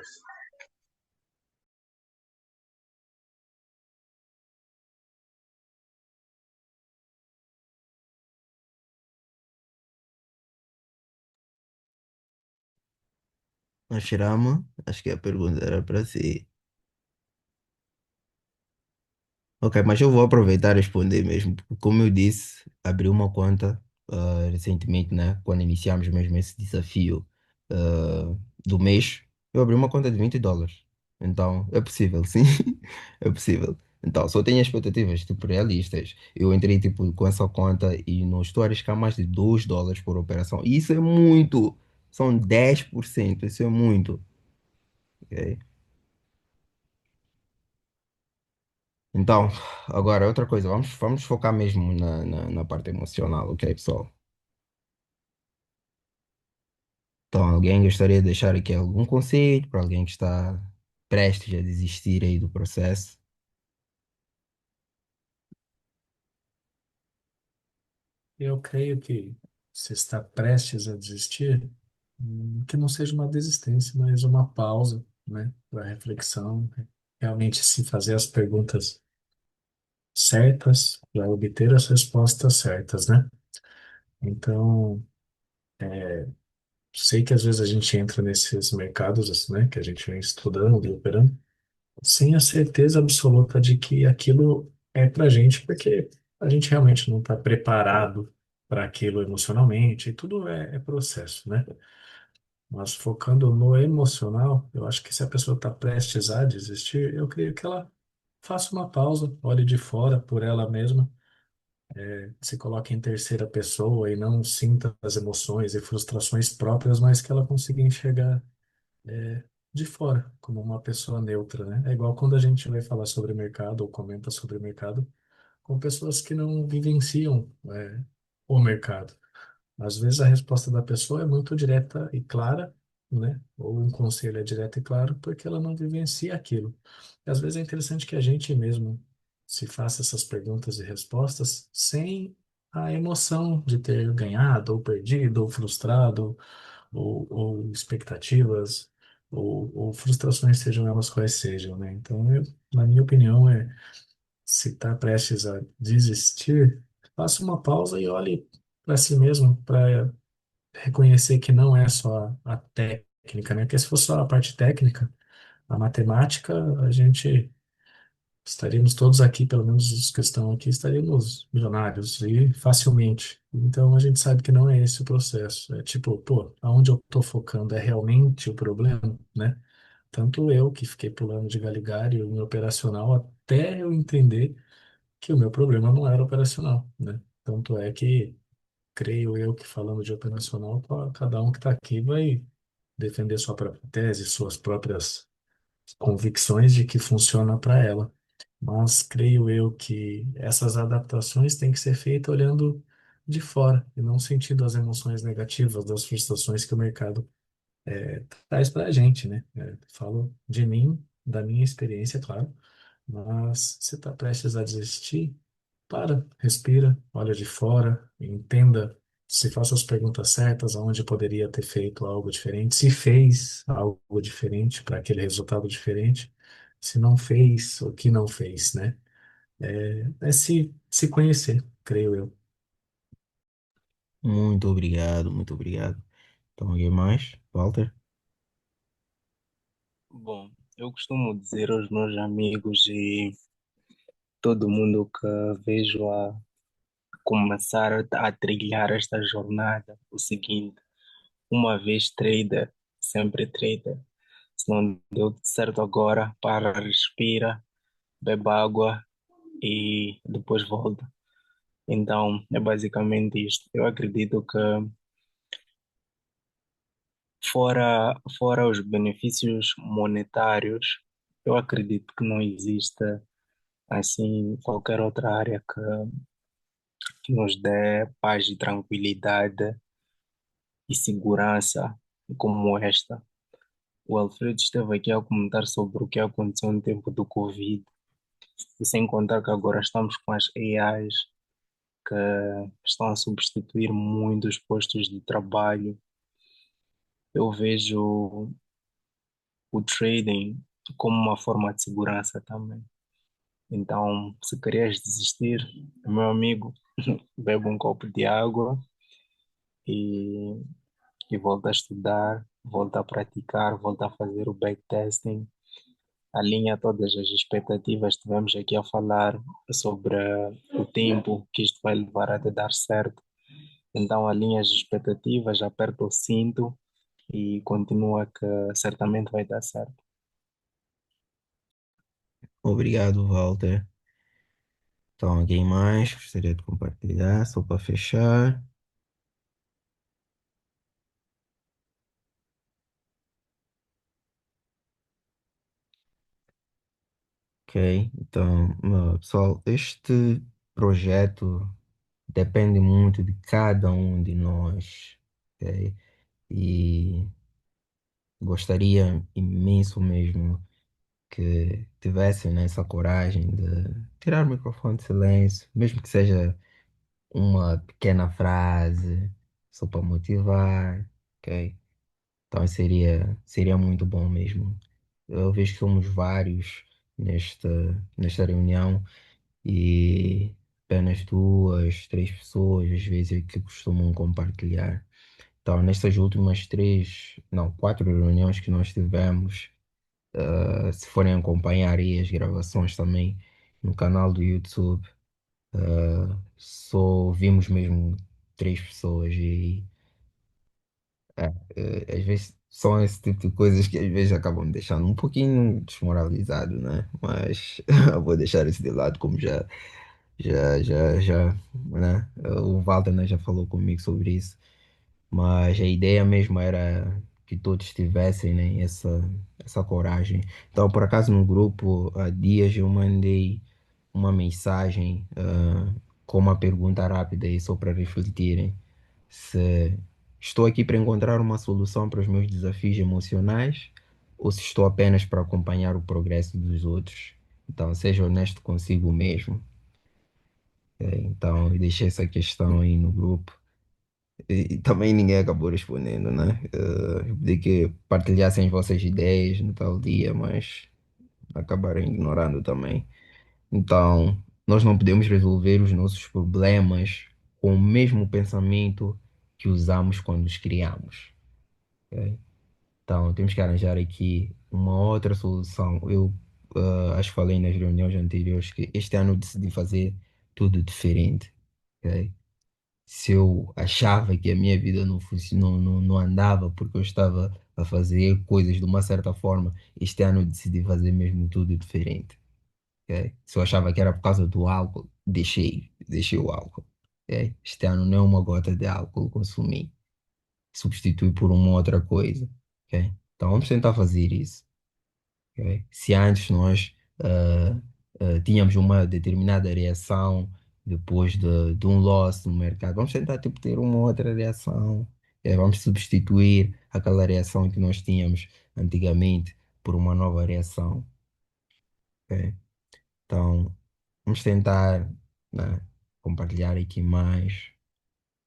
A Shirama, acho que a pergunta era para si. Ok, mas eu vou aproveitar e responder mesmo, porque como eu disse, abri uma conta recentemente, né? Quando iniciamos mesmo esse desafio do mês, eu abri uma conta de US$ 20. Então, é possível, sim, é possível. Então, só tenho expectativas, tipo, realistas. Eu entrei, tipo, com essa conta e não estou a arriscar mais de US$ 2 por operação. E isso é muito, são 10%, isso é muito, ok? Então, agora outra coisa, vamos focar mesmo na parte emocional, ok, pessoal? Então, alguém gostaria de deixar aqui algum conselho para alguém que está prestes a desistir aí do processo? Eu creio que se está prestes a desistir, que não seja uma desistência, mas uma pausa, né, para reflexão, realmente se fazer as perguntas certas para obter as respostas certas, né? Então, sei que às vezes a gente entra nesses mercados, assim, né, que a gente vem estudando e operando, sem a certeza absoluta de que aquilo é para a gente, porque a gente realmente não está preparado para aquilo emocionalmente, e tudo é processo, né? Mas focando no emocional, eu acho que se a pessoa está prestes a desistir, eu creio que ela faça uma pausa, olhe de fora por ela mesma, se coloque em terceira pessoa e não sinta as emoções e frustrações próprias, mas que ela consiga enxergar de fora, como uma pessoa neutra, né? É igual quando a gente vai falar sobre mercado ou comenta sobre mercado com pessoas que não vivenciam, o mercado. Às vezes a resposta da pessoa é muito direta e clara, né? Ou um conselho é direto e claro porque ela não vivencia aquilo. E às vezes é interessante que a gente mesmo se faça essas perguntas e respostas sem a emoção de ter ganhado ou perdido ou frustrado ou expectativas ou frustrações, sejam elas quais sejam, né? Então, na minha opinião, se está prestes a desistir, faça uma pausa e olhe para si mesmo, para reconhecer que não é só a técnica, né? Porque se fosse só a parte técnica, a matemática, a gente estaríamos todos aqui, pelo menos os que estão aqui, estaríamos milionários e facilmente. Então a gente sabe que não é esse o processo. É tipo, pô, aonde eu estou focando é realmente o problema, né? Tanto eu que fiquei pulando de galho em galho em operacional até eu entender que o meu problema não era operacional, né? Tanto é que creio eu que falando de operacional, cada um que está aqui vai defender sua própria tese, suas próprias convicções de que funciona para ela. Mas creio eu que essas adaptações têm que ser feitas olhando de fora e não sentindo as emoções negativas das frustrações que o mercado traz para a gente, né? Falo de mim, da minha experiência, claro, mas se está prestes a desistir, para, respira, olha de fora, entenda, se faça as perguntas certas, aonde poderia ter feito algo diferente, se fez algo diferente para aquele resultado diferente, se não fez, o que não fez, né? É se conhecer, creio eu. Muito obrigado, muito obrigado. Então, alguém mais? Walter? Bom, eu costumo dizer aos meus amigos e todo mundo que vejo a começar a trilhar esta jornada o seguinte: uma vez trader, sempre trader. Se não deu certo agora, para, respira, bebe água e depois volta. Então, é basicamente isto. Eu acredito que fora os benefícios monetários, eu acredito que não exista assim qualquer outra área que nos dê paz e tranquilidade e segurança como esta. O Alfredo esteve aqui a comentar sobre o que aconteceu no tempo do Covid, e sem contar que agora estamos com as AIs que estão a substituir muitos postos de trabalho. Eu vejo o trading como uma forma de segurança também. Então, se querias desistir, meu amigo, bebe um copo de água e, e volta a estudar, volta a praticar, volta a fazer o backtesting, alinha todas as expectativas. Estivemos aqui a falar sobre o tempo que isto vai levar até dar certo. Então, alinha as expectativas, aperta o cinto e continua que certamente vai dar certo. Obrigado, Walter. Então, alguém mais gostaria de compartilhar, só para fechar? Ok, então, pessoal, este projeto depende muito de cada um de nós, ok? E gostaria imenso mesmo que tivessem, né, essa coragem de tirar o microfone de silêncio, mesmo que seja uma pequena frase, só para motivar, ok? Então seria muito bom mesmo. Eu vejo que somos vários nesta, nesta reunião e apenas duas, três pessoas às vezes é que costumam compartilhar. Então, nestas últimas três, não, quatro reuniões que nós tivemos, se forem acompanhar aí as gravações também no canal do YouTube, só vimos mesmo três pessoas e às vezes são esse tipo de coisas que às vezes acabam me deixando um pouquinho desmoralizado, né? Mas eu vou deixar isso de lado como já, né? O Walter, né, já falou comigo sobre isso, mas a ideia mesmo era que todos tivessem, né, essa coragem. Então, por acaso, no grupo, há dias eu mandei uma mensagem, com uma pergunta rápida aí, só para refletirem se estou aqui para encontrar uma solução para os meus desafios emocionais ou se estou apenas para acompanhar o progresso dos outros. Então, seja honesto consigo mesmo. Então, eu deixei essa questão aí no grupo. E também ninguém acabou respondendo, né? Eu pedi que partilhassem as vossas ideias no tal dia, mas acabaram ignorando também. Então, nós não podemos resolver os nossos problemas com o mesmo pensamento que usamos quando os criamos. Ok? Então, temos que arranjar aqui uma outra solução. Eu acho que falei nas reuniões anteriores que este ano eu decidi fazer tudo diferente. Ok? Se eu achava que a minha vida não andava porque eu estava a fazer coisas de uma certa forma, este ano eu decidi fazer mesmo tudo diferente. Ok? Se eu achava que era por causa do álcool, deixei o álcool. Ok? Este ano nem uma gota de álcool consumi. Substitui por uma outra coisa. Ok? Então vamos tentar fazer isso. Ok? Se antes nós tínhamos uma determinada reação depois de um loss no mercado, vamos tentar tipo, ter uma outra reação. Vamos substituir aquela reação que nós tínhamos antigamente por uma nova reação. Ok? Então, vamos tentar, né, compartilhar aqui mais.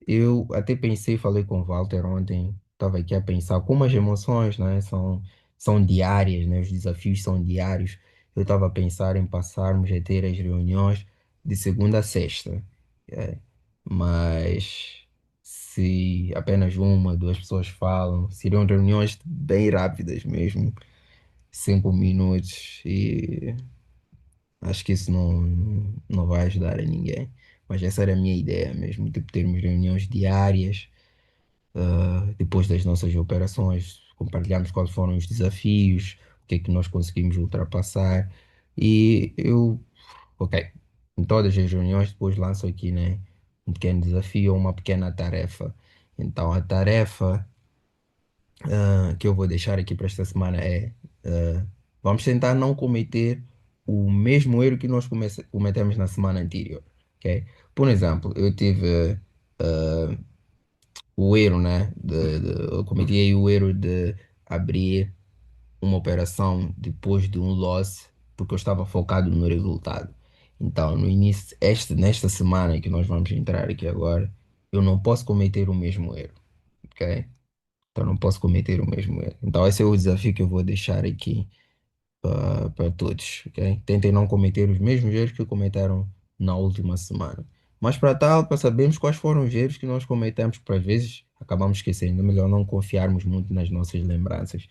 Eu até pensei, falei com o Walter ontem, estava aqui a pensar como as emoções, né, são diárias, né, os desafios são diários. Eu estava a pensar em passarmos a ter as reuniões de segunda a sexta. É, mas se apenas uma, duas pessoas falam, seriam reuniões bem rápidas mesmo, 5 minutos e acho que isso não vai ajudar a ninguém. Mas essa era a minha ideia mesmo, tipo, termos reuniões diárias, depois das nossas operações, compartilharmos quais foram os desafios, o que é que nós conseguimos ultrapassar. E eu, ok, em todas as reuniões depois lanço aqui, né, um pequeno desafio ou uma pequena tarefa. Então a tarefa que eu vou deixar aqui para esta semana é vamos tentar não cometer o mesmo erro que nós cometemos na semana anterior, ok? Por exemplo, eu tive o erro, né? Eu cometi aí o erro de abrir uma operação depois de um loss porque eu estava focado no resultado. Então, no início, nesta semana que nós vamos entrar aqui agora, eu não posso cometer o mesmo erro, ok? Então, não posso cometer o mesmo erro. Então, esse é o desafio que eu vou deixar aqui para todos, ok? Tentem não cometer os mesmos erros que cometeram na última semana. Mas para tal, para sabermos quais foram os erros que nós cometemos, porque às vezes acabamos esquecendo, é melhor não confiarmos muito nas nossas lembranças.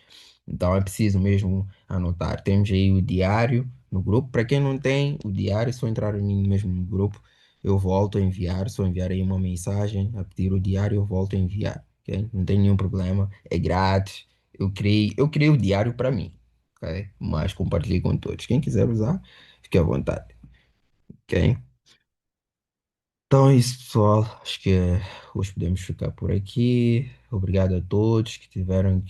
Então é preciso mesmo anotar. Temos aí o diário no grupo. Para quem não tem o diário, é só entrar em mim mesmo no grupo. Eu volto a enviar, só enviar aí uma mensagem, a pedir o diário, eu volto a enviar, ok? Não tem nenhum problema, é grátis. Eu criei o diário para mim, ok? Mas compartilhei com todos. Quem quiser usar, fique à vontade, ok? Então é isso, pessoal. Acho que hoje podemos ficar por aqui. Obrigado a todos que tiveram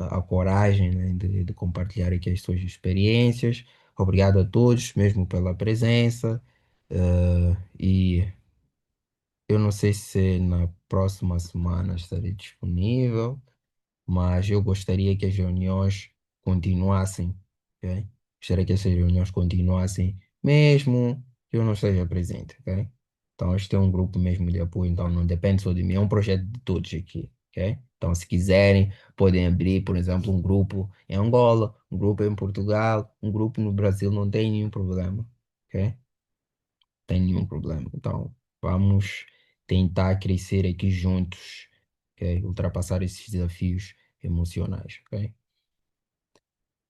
a coragem, né, de compartilhar aqui as suas experiências. Obrigado a todos, mesmo pela presença. E eu não sei se na próxima semana estarei disponível, mas eu gostaria que as reuniões continuassem, ok? Gostaria que essas reuniões continuassem, mesmo que eu não esteja presente, ok? Então, este é um grupo mesmo de apoio, então não depende só de mim, é um projeto de todos aqui, ok? Então, se quiserem, podem abrir, por exemplo, um grupo em Angola, um grupo em Portugal, um grupo no Brasil, não tem nenhum problema, ok? Tem nenhum problema. Então, vamos tentar crescer aqui juntos, ok? Ultrapassar esses desafios emocionais, ok?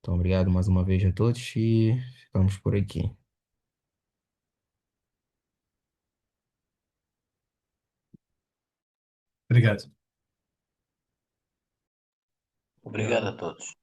Então, obrigado mais uma vez a todos e ficamos por aqui. Obrigado. Obrigado a todos.